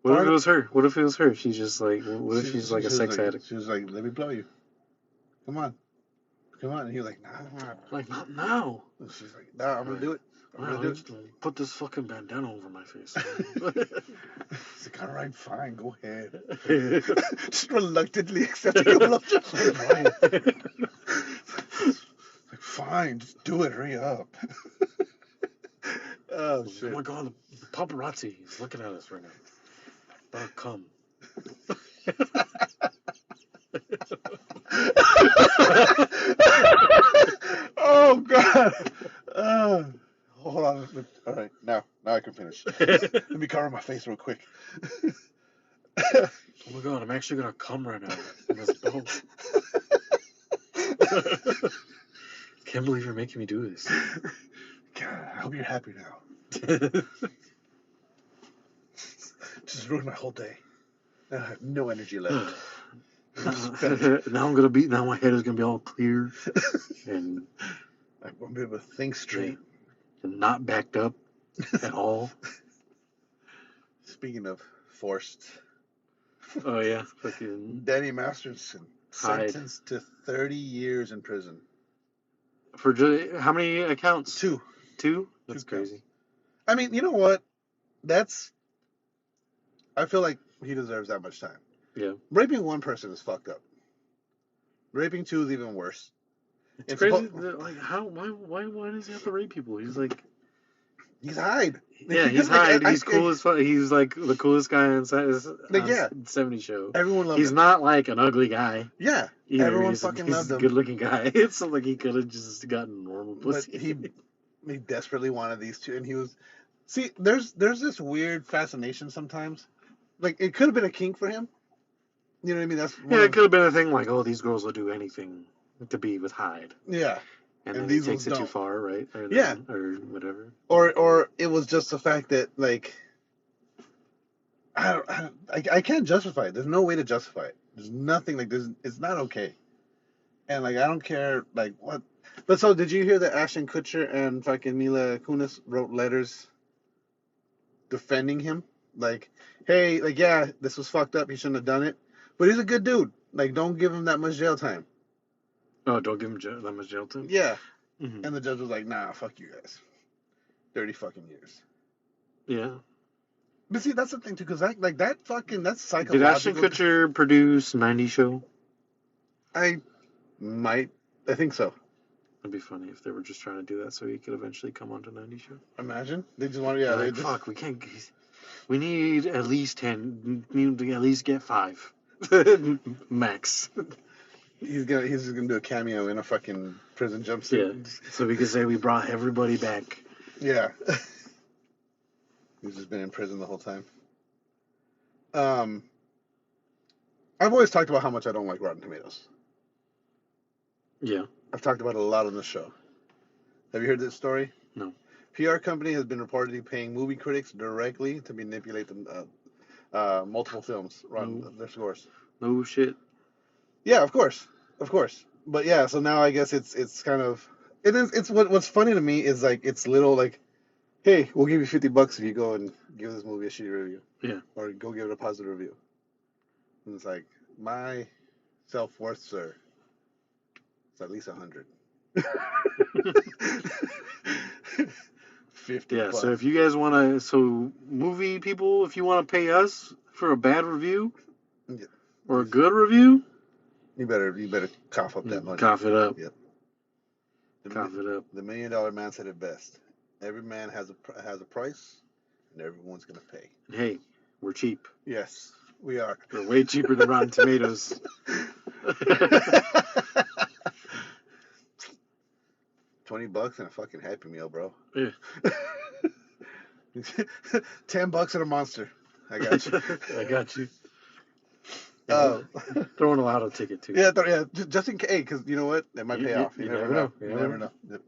what if it was her? What if it was her? She's just like, what if she's like a sex addict? She was like, let me blow you. Come on. And he was like, nah. Like, not now. And she's like, nah, I'm gonna do it. Put this fucking bandana over my face. He's like, all right, fine, go ahead. Just reluctantly accepting a blowjob. Like, fine, just do it, hurry up. Oh, shit. Oh my god, the paparazzi is looking at us right now. About to come. Oh, God. Hold on. All right, now I can finish. Let me cover my face real quick. Oh my god, I'm actually gonna come right now in this boat. Can't believe you're making me do this. God, I hope you're happy now. Just ruined my whole day. Now I have no energy left. Now my head is gonna be all clear and I'm gonna be able to think straight. And not backed up at all. Speaking of forced. Oh yeah, fucking Danny Masterson sentenced to 30 years in prison. For how many accounts? 2. That's crazy. I mean, you know what? I feel like he deserves that much time. Yeah. Raping one person is fucked up. Raping 2 is even worse. It's crazy. Like, how? Why does he have to rape people? He's like, he's Hyde. Yeah, he's Hyde. He's cool as fuck. He's like the coolest guy on 70 show. Everyone loves him. He's not like an ugly guy. Yeah. Either. Everyone he's fucking loved him. He's a good-looking guy. It's like he could have just gotten normal pussy. But he desperately wanted these two, and he was. See, there's this weird fascination sometimes. Like it could have been a kink for him. You know what I mean? It could have been a thing like, oh, these girls will do anything to be with Hyde. Yeah. And then he takes it too far, right? Or or whatever. Or it was just the fact that, like, I can't justify it. There's no way to justify it. There's nothing like this. It's not okay. And like I don't care like what. But so did you hear that Ashton Kutcher and fucking Mila Kunis wrote letters defending him? Like, hey, like yeah, this was fucked up. He shouldn't have done it. But he's a good dude. Like, don't give him that much jail time. Oh, don't give him that much jail time? Yeah. Mm-hmm. And the judge was like, nah, fuck you guys. 30 fucking years. Yeah. But see, that's the thing too, because that's Did psychological. Ashton Kutcher produce 90 Show? I think so. It'd be funny if they were just trying to do that so he could eventually come onto 90 Show. Imagine they just want, yeah. Like, fuck, we can't. We need at least 10. We need to at least get 5, max. He's just gonna do a cameo in a fucking prison jumpsuit. Yeah. So we can say we brought everybody back. Yeah. He's just been in prison the whole time. I've always talked about how much I don't like Rotten Tomatoes. Yeah. I've talked about it a lot on the show. Have you heard this story? No. PR company has been reportedly paying movie critics directly to manipulate multiple films, run their scores. No shit. Yeah, of course. But yeah, so now I guess it's kind of it's what's funny to me is like it's little like, hey, we'll give you $50 if you go and give this movie a shitty review. Yeah. Or go give it a positive review. And it's like, my self-worth, sir, it's at least 100. 50. Yeah, bucks. so if you guys want to, movie people, if you want to pay us for a bad review or a good review, you better cough up that money. Cough it up. Yep. Cough it up. The $1 Million Man said it best. Every man has a price, and everyone's gonna pay. Hey, we're cheap. Yes, we are. We're way cheaper than Rotten Tomatoes. $20 and a fucking Happy Meal, bro. Yeah. $10 and a Monster. I got you. I got you. Throwing Throwing a lotto ticket too. Yeah, just in case, because you know what, it might pay off. You never know. You never know. Yep.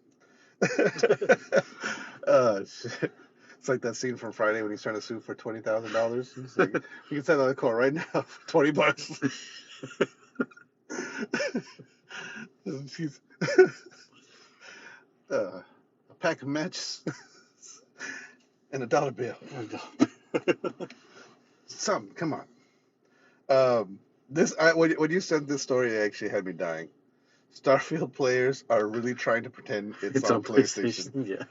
Shit. It's like that scene from Friday when he's trying to sue for $20,000. He's like, "We can settle the court right now for $20." A pack of matches and a dollar bill. Something. Come on. When you sent this story, it actually had me dying. Starfield players are really trying to pretend it's on PlayStation. Yeah.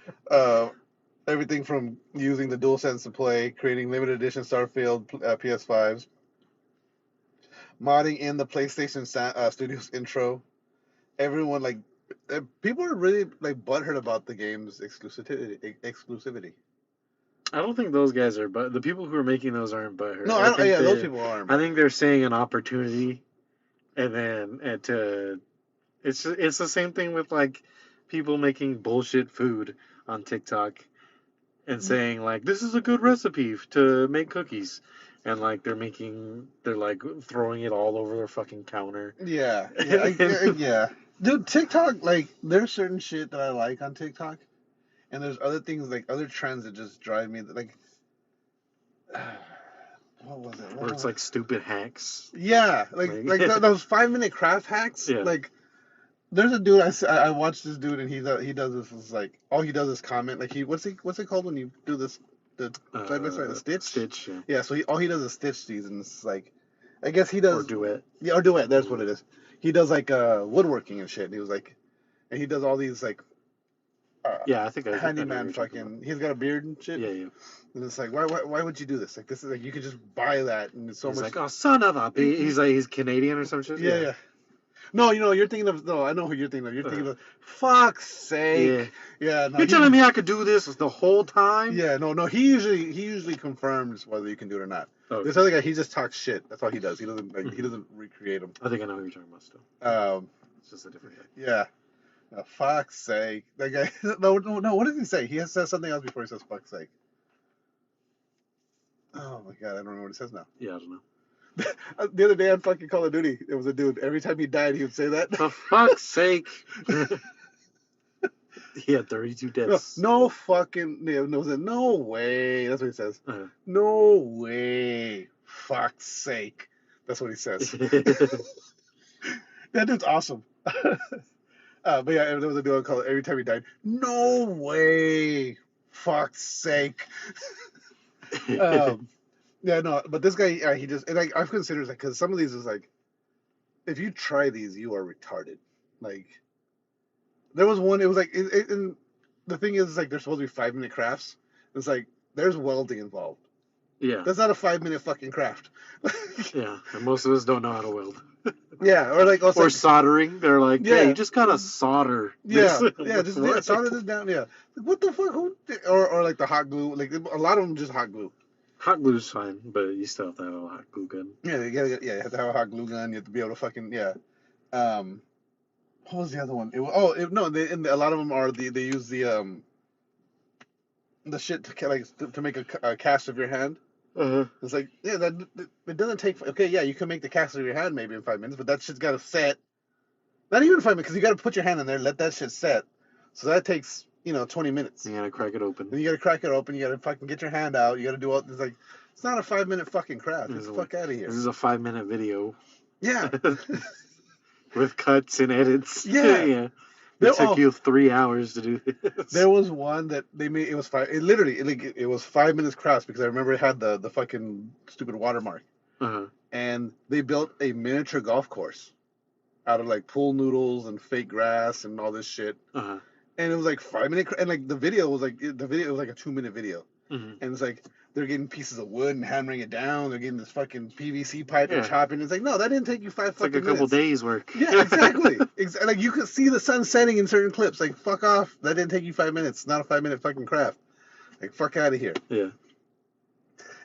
Everything from using the DualSense to play, creating limited edition Starfield PS5s, modding in the PlayStation Studios intro. Everyone people are really butthurt about the game's exclusivity. I don't think those guys are, but the people who are making those aren't butthurt. No, those people aren't. I think they're saying an opportunity, it's the same thing with people making bullshit food on TikTok and saying this is a good recipe to make cookies, and they're throwing it all over their fucking counter. Yeah. Dude, TikTok, there's certain shit that I like on TikTok, and there's other things, other trends that just drive me, what was it? Or it's stupid hacks. Yeah, those 5-minute craft hacks. Yeah. There's a dude I watched this dude, and he does this all he does is comment. What's it called when you do this the side by side, the stitch? Stitch. Yeah. Yeah. So all he does is stitch these, and it's I guess he does or duet. Yeah, or duet. That's what it is. He does woodworking and shit. And he was and he does all these yeah, I think handyman fucking. He's got a beard and shit. Yeah. And it's why would you do this? This is you could just buy that, and it's so much. Oh, son of a bitch. He's Canadian or some shit. Yeah. No, you're thinking of. No, I know who you're thinking of. You're thinking of. Fuck's sake. Yeah. No, you're telling me I could do this the whole time? Yeah. No. He usually confirms whether you can do it or not. Okay. This other guy, he just talks shit. That's all he does. He doesn't he doesn't recreate them. I think I know who you're talking about still. It's just a different guy. Yeah. Oh, fuck's sake. That guy. No. What does he say? He says something else before he says fuck's sake. Oh my god, I don't remember what it says now. Yeah, I don't know. The other day on fucking Call of Duty, there was a dude. Every time he died, he would say that. For fuck's sake. He had 32 No, deaths. no fucking no way. That's what he says. Uh-huh. No way. Fuck's sake. That's what he says. That dude's awesome. But yeah, there was a dude called every time he died. No way. Fuck's sake. Yeah, no, but this guy, he just, and like, I've considered, like, because some of these is like, if you try these, you are retarded. Like, there was one, it was like, and the thing is, like, they're supposed to be 5-minute crafts. It's like, there's welding involved. Yeah. That's not a 5-minute fucking craft. Yeah, and most of us don't know how to weld. Yeah, or like, also, Or soldering. They're like, yeah, you just gotta solder. Yeah, this. yeah, just solder this down. Yeah, like, what the fuck? Or like the hot glue. Like a lot of them just hot glue. Hot glue's fine, but you still have to have a hot glue gun. Yeah, you have to have a hot glue gun. You have to be able to fucking what was the other one? A lot of them are they use the shit to make a cast of your hand. Uh-huh. It's like, yeah, that it doesn't take. Okay, yeah, you can make the cast of your hand maybe in 5 minutes, but that shit's got to set. Not even 5 minutes, because you got to put your hand in there, let that shit set. So that takes 20 minutes. You gotta crack it open. Then you gotta crack it open. You gotta fucking get your hand out. You gotta do all. It's like, it's not a 5-minute fucking craft. Get the fuck out of here. This is a 5-minute video. Yeah. With cuts and edits. Yeah. Yeah. It took you 3 hours to do this. There was one that they made. It was it was 5 minutes crafts, because I remember it had the fucking stupid watermark. Uh-huh. And they built a miniature golf course out of like pool noodles and fake grass and all this shit. Uh-huh. And it was like 5-minute, and like the video was like a 2-minute video. Mm-hmm. And it's like they're getting pieces of wood and hammering it down. They're getting this fucking PVC pipe and chopping. It's like, no, that didn't take you 5 fucking minutes. It's like a couple days work. Yeah, exactly. Like you could see the sun setting in certain clips. Like, fuck off. That didn't take you 5 minutes. It's not a 5-minute fucking craft. Like, fuck out of here. Yeah.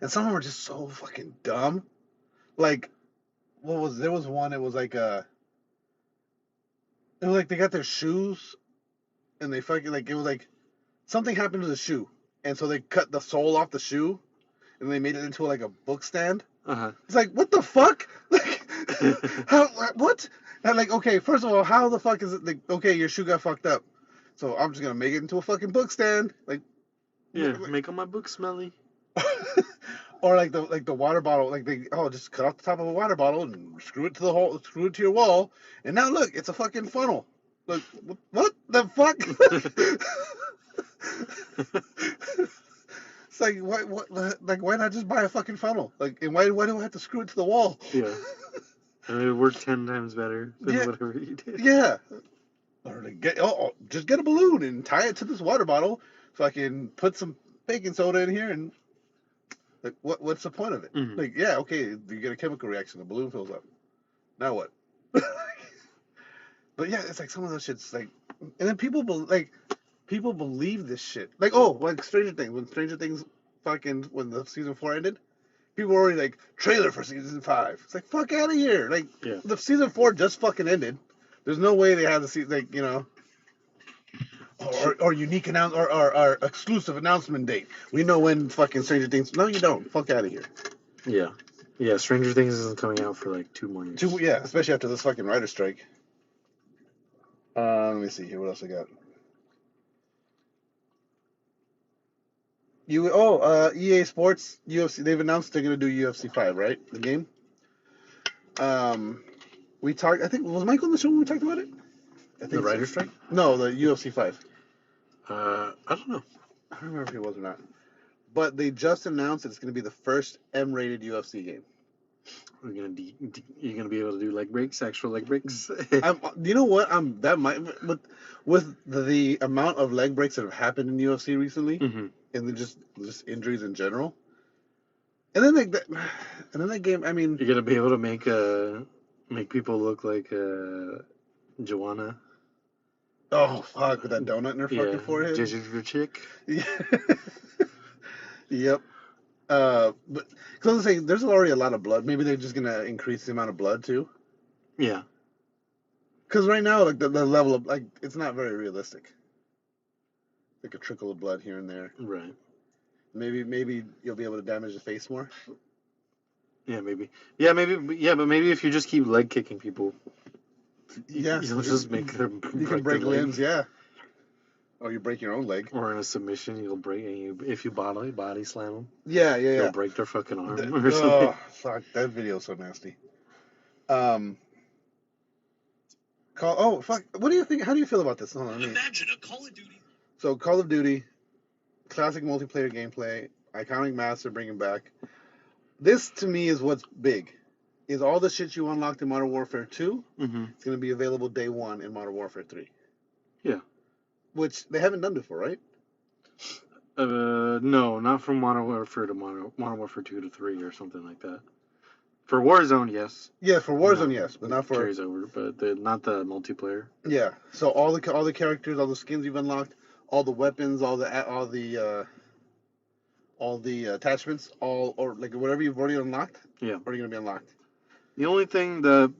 And some of them are just so fucking dumb. Like, there was one. It was like they got their shoes. And they fucking, like, it was like something happened to the shoe, and so they cut the sole off the shoe, and they made it into like a book stand. Uh-huh. It's like, what the fuck? Like, how? What? And like, okay, first of all, how the fuck is it? Like, okay, your shoe got fucked up, so I'm just gonna make it into a fucking book stand. Like, yeah, make all my books smelly. Or like the water bottle, like just cut off the top of a water bottle and screw it to your wall, and now look, it's a fucking funnel. Like, what the fuck? It's like, why not just buy a fucket funnel? Like, and why do I have to screw it to the wall? Yeah. And it would work 10 times better than whatever you did. Yeah. Or like just get a balloon and tie it to this water bottle. Fucking put some baking soda in here, and like, what's the point of it? Mm-hmm. Like, yeah, okay, you get a chemical reaction, the balloon fills up. Now what? But yeah, it's like some of those shit's like, and then people believe this shit. Like, like Stranger Things. When Stranger Things when the season 4 ended, people were already like, trailer for season 5. It's like, fuck out of here. Like, the season 4 just fucking ended. There's no way they had to see, like, or unique or exclusive announcement date. We know when fucking Stranger Things. No, you don't. Fuck out of here. Yeah. Yeah, Stranger Things isn't coming out for like 2 more years. Especially after this fucking writer's strike. Let me see here. What else I got? EA Sports, UFC. They've announced they're gonna do UFC 5, right? The game. We talked. I think was Michael on the show when we talked about it. I think the writer's strike? No, the UFC 5. I don't know. I don't remember if it was or not. But they just announced that it's gonna be the first M-rated UFC game. We're gonna you're gonna be able to do leg breaks, actual leg breaks. You know what? That might with the amount of leg breaks that have happened in UFC recently, mm-hmm. and then just injuries in general. And then that game. I mean, you're gonna be able to make people look like Joanna. Oh fuck! With that donut in her fucking forehead. Ginger chick. Yeah. Yep. But because I was saying, there's already a lot of blood. Maybe they're just gonna increase the amount of blood too. Yeah. Because right now, like the level of it's not very realistic. Like a trickle of blood here and there. Right. Maybe you'll be able to damage the face more. Yeah, maybe. Yeah, maybe. Yeah, but maybe if you just keep leg kicking people, you'll just make them. You can break limbs. Yeah. or you break your own leg. Or in a submission, you'll break, and if you body slam them, Yeah. you'll break their fucking arm or something. Oh, fuck! That video's so nasty. Fuck! What do you think? How do you feel about this? Hold on, Imagine a Call of Duty. So, Call of Duty, classic multiplayer gameplay, iconic maps they're bringing back. This to me is what's big. Is all the shit you unlocked in Modern Warfare 2, it's going to be available day one in Modern Warfare 3. Yeah. Which they haven't done before, right? No, not from Modern Warfare to Modern Warfare 2 to 3 or something like that. For Warzone, yes. Yeah, for Warzone, yes, but not for carries over. But not the multiplayer. Yeah, so all the characters, all the skins you've unlocked, all the weapons, all the attachments, or like whatever you've already unlocked, Yeah, are going to be unlocked. The only thing that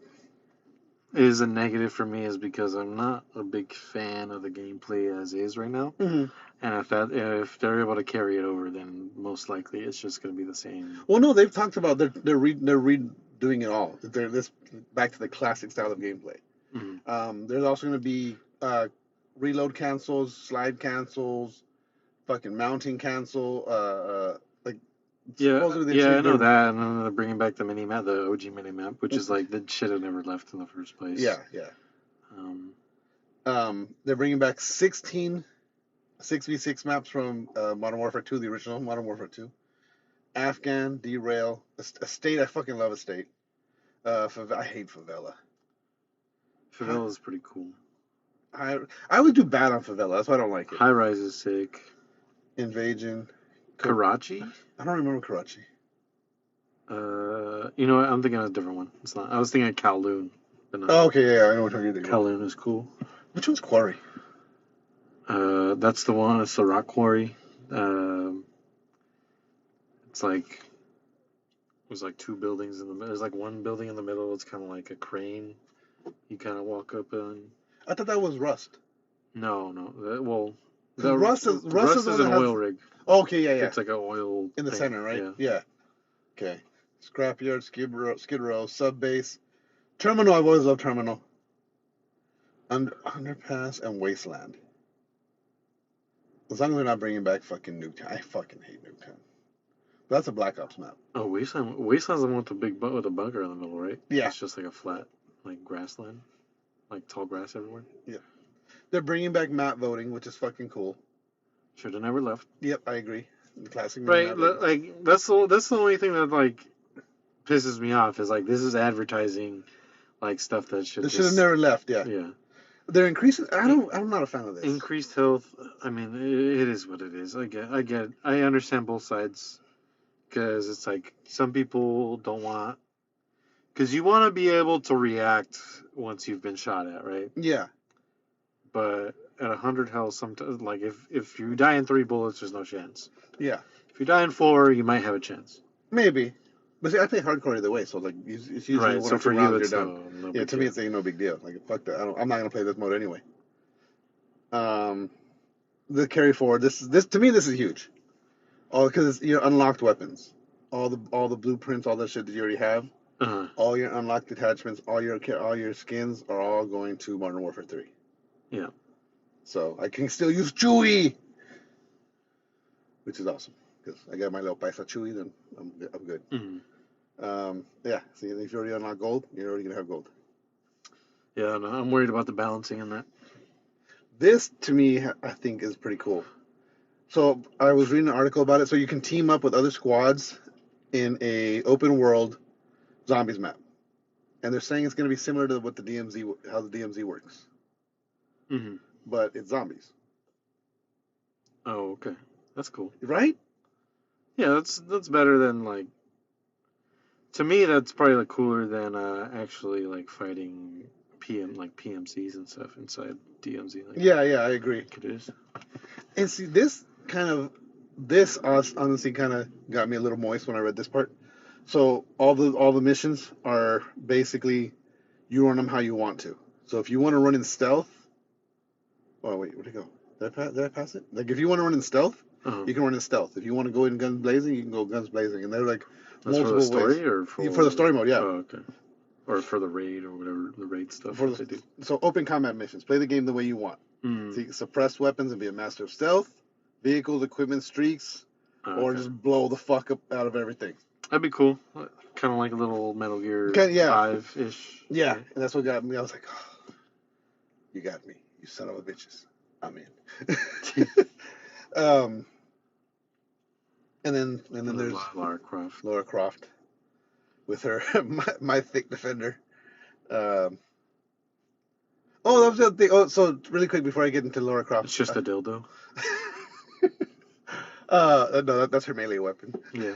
is a negative for me is because I'm not a big fan of the gameplay as is right now. Mm-hmm. And if they're able to carry it over, then most likely it's just going to be the same. Well, no, they've talked about they're redoing it all. They're this back to the classic style of gameplay. Mm-hmm. There's also going to be reload cancels, slide cancels, fucking mounting cancel. Yeah, I know that, and then they're bringing back the mini-map, the OG mini-map, which is like the shit have never left in the first place. Yeah. They're bringing back 16 6v6 maps from Modern Warfare 2, the original Modern Warfare 2. Afghan, Derail, Estate. I fucking love Estate. I hate Favela. Favela is pretty cool. I would do bad on Favela. That's why I don't like it. High Rise is sick. Invasion. Karachi? I don't remember Karachi. You know what? I'm thinking of a different one. It's not. I was thinking of Kowloon. Okay, yeah, I know what you're thinking. Kowloon is cool. Which one's Quarry? That's the one. It's the rock quarry. It's like there's like two buildings in the middle. There's like one building in the middle. It's kind of like a crane. You kind of walk up on. I thought that was Rust. No. Rust is an oil rig. Okay, yeah. It's like an oil in the thing. center, right? Yeah. Okay. Scrapyard, Skid Row, Sub Base, Terminal. I've always loved Terminal. Underpass and Wasteland. As long as they're not bringing back fucking Nuketown. I fucking hate Nuketown. But that's a Black Ops map. Oh, Wasteland. Wasteland's the one with the big with a bunker in the middle, right? Yeah. It's just like a flat, like grassland, like tall grass everywhere. Yeah. They're bringing back map voting, which is fucking cool. Should have never left. Yep, I agree. The classic. Right, like that's the only thing that like pisses me off is like this is advertising, like stuff that should have never left. Yeah. Yeah. They're increasing. I'm not a fan of this. Increased health. I mean, it is what it is. I understand both sides, because it's like some people don't want, because you want to be able to react once you've been shot at, right? Yeah. But at 100 health, sometimes like if you die in 3 bullets, there's no chance. Yeah. If you die in 4, you might have a chance. Maybe. But see, I play hardcore either way, so like it's usually right. So for you, it's you're done. No yeah, to me, it's no big deal. Like fuck that. I'm not gonna play this mode anyway. The carry forward. This to me, this is huge. All because you're unlocked weapons, all the blueprints, all the shit that you already have, all your unlocked attachments, all your skins are all going to Modern Warfare 3. Yeah. So I can still use Chewie, which is awesome because I got my little paisa Chewie. Then I'm good. Mm-hmm. Yeah. See, if you already unlock gold, you're already gonna have gold. Yeah, no, I'm worried about the balancing in that. This to me, I think, is pretty cool. So I was reading an article about it. So you can team up with other squads in a open world zombies map, and they're saying it's going to be similar to what how the DMZ works. Mm-hmm. But it's zombies. Oh, okay, that's cool. Right? Yeah, that's better than like. To me, that's probably like cooler than actually like fighting PMCs and stuff inside DMZ. Like, yeah, I agree. It is. And see, this honestly kind of got me a little moist when I read this part. So all the missions are basically you run them how you want to. So if you want to run in stealth, oh wait, where'd it go? Did I pass it? Like if you want to run in stealth, you can run in stealth. If you want to go in guns blazing, you can go guns blazing. And they're like that's multiple for the story ways. or for the story mode, yeah. Oh, okay. Or for the raid or whatever the raid stuff they do. So open combat missions. Play the game the way you want. So you can suppress weapons and be a master of stealth, vehicles, equipment, streaks, or just blow the fuck up out of everything. That'd be cool. Kind of like a little Metal Gear Yeah. 5-ish. Yeah, and that's what got me. I was like, oh, you got me, you son of a bitches. I'm in. And then there's Lara Croft. Lara Croft with her my thick defender. That was the other thing. Oh, so really quick before I get into Lara Croft, It's just a dildo. No, that's her melee weapon. Yeah.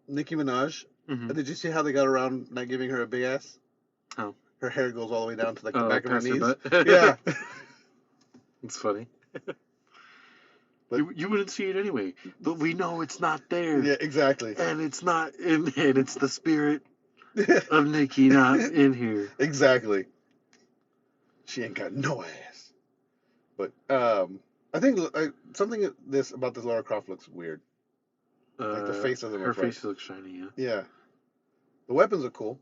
Nicki Minaj. Mm-hmm. Did you see how they got around not giving her a big ass? How? Her hair goes all the way down to like the back of her knees. Butt. Yeah. It's funny. But, you wouldn't see it anyway, but we know it's not there. Yeah, exactly. And it's not and it's the spirit of Nikki not in here. Exactly. She ain't got no ass. But I think something about this Lara Croft looks weird. Like the face doesn't look right. Her face looks shiny, yeah. Yeah. The weapons are cool.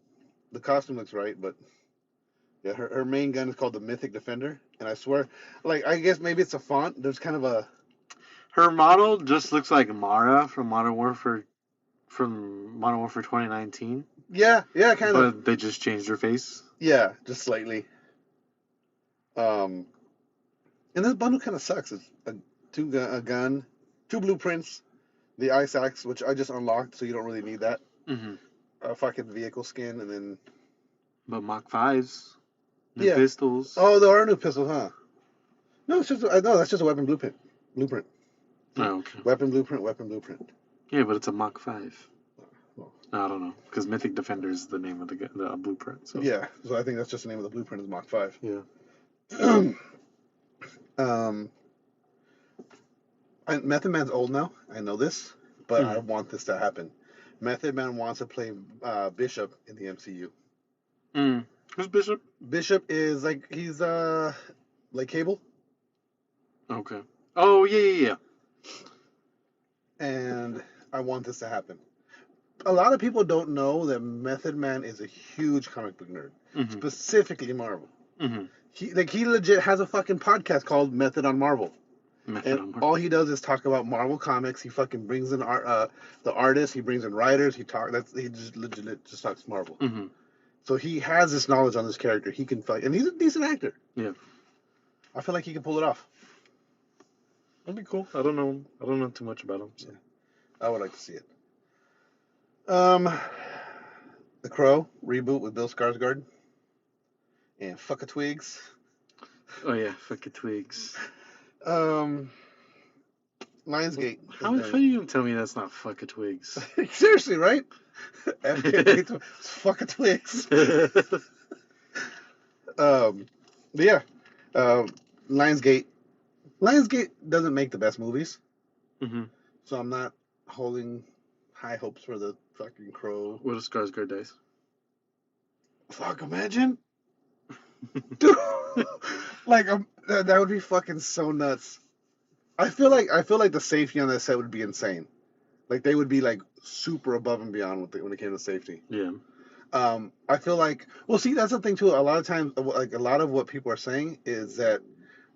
The costume looks right, but yeah, her main gun is called the Mythic Defender, and I swear, like, I guess maybe it's a font. There's kind of a... Her model just looks like Mara from Modern Warfare 2019. Yeah, kind of. But they just changed her face. Yeah, just slightly. And this bundle kind of sucks. It's a gun, 2 blueprints, the ice axe, which I just unlocked, so you don't really need that. Mm-hmm. A fucking vehicle skin, and then... But Mach 5s. New pistols. Oh, there are new pistols, huh? No, that's just a weapon blueprint. Oh, okay. Weapon blueprint. Yeah, but it's a Mach 5. I don't know, because Mythic Defender is the name of the blueprint. So. Yeah, so I think that's just the name of the blueprint is Mach 5. Yeah. Method Man's old now. I know this, but I want this to happen. Method Man wants to play Bishop in the MCU. Who's Bishop? Bishop is he's like Cable. Okay. Oh yeah. And I want this to happen. A lot of people don't know that Method Man is a huge comic book nerd, specifically Marvel. Mm-hmm. He legit has a fucking podcast called Method on Marvel. All he does is talk about Marvel comics. He fucking brings in the artists. He brings in writers. He just legit just talks Marvel. Mm-hmm. So he has this knowledge on this character. He can fight, and he's a decent actor. Yeah, I feel like he can pull it off. That'd be cool. I don't know too much about him. So. Yeah. I would like to see it. The Crow reboot with Bill Skarsgård and Fucka Twigs. Oh yeah, Fucka Twigs. Lionsgate. How are you gonna tell me that's not Fucka Twigs? Seriously, right? Fucka Twigs. Yeah. Lionsgate. Lionsgate doesn't make the best movies. Mm-hmm. So I'm not holding high hopes for the fucking Crow. What if Skarsgård dies? Fuck, imagine. Dude, that would be fucking so nuts. I feel like the safety on that set would be insane. Like they would be like super above and beyond when it came to safety. Yeah. I feel like see that's the thing too. A lot of times, like a lot of what people are saying is that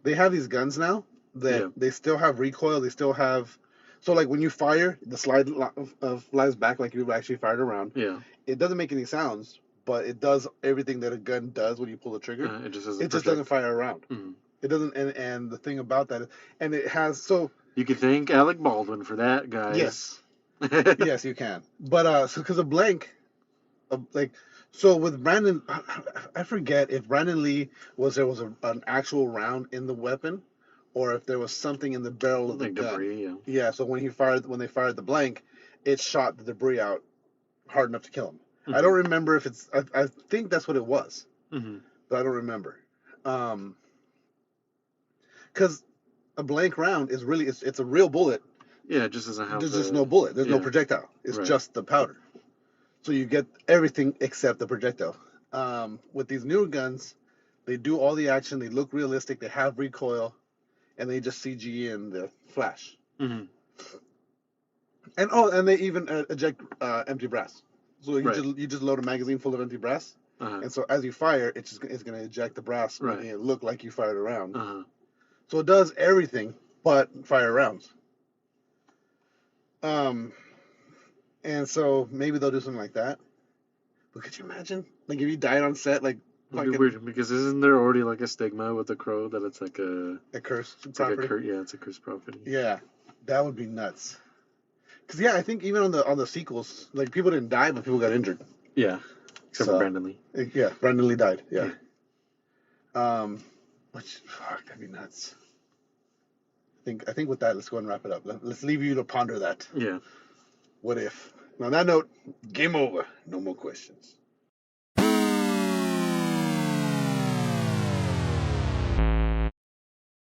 they have these guns now that they still have recoil. They still have so like when you fire, the slide flies back like you actually fired around. Yeah. It doesn't make any sounds. But it does everything that a gun does when you pull the trigger. It just doesn't fire around. Mm-hmm. It doesn't, and the thing about that, and it has so. You can thank Alec Baldwin for that, guys. Yes, yes, you can. But so because of blank, so with Brandon, I forget if Brandon Lee was an actual round in the weapon, or if there was something in the barrel of the gun. Debris, yeah. Yeah. So when they fired the blank, it shot the debris out hard enough to kill him. Mm-hmm. I don't remember if it's. I think that's what it was, but I don't remember. Because a blank round is really it's a real bullet. Yeah, it just doesn't have. There's just no bullet. There's no projectile. It's just the powder. So you get everything except the projectile. With these newer guns, they do all the action. They look realistic. They have recoil, and they just CG in the flash. Mm-hmm. And they even eject empty brass. So you just load a magazine full of empty brass. and so as you fire, it's going to eject the brass, making it look like you fired a round. So it does everything but fire rounds. And so maybe they'll do something like that. But could you imagine, like, if you died on set, like, it'd be weird because isn't there already like a stigma with the crow that it's like a cursed property? Like it's a cursed property. Yeah, that would be nuts. Because I think even on the sequels, like, people didn't die, but people got injured. Yeah, except for Brandon Lee. Yeah, Brandon Lee died. Yeah. That'd be nuts. I think with that, let's go and wrap it up. Let's leave you to ponder that. Yeah. What if? On that note, game over. No more questions.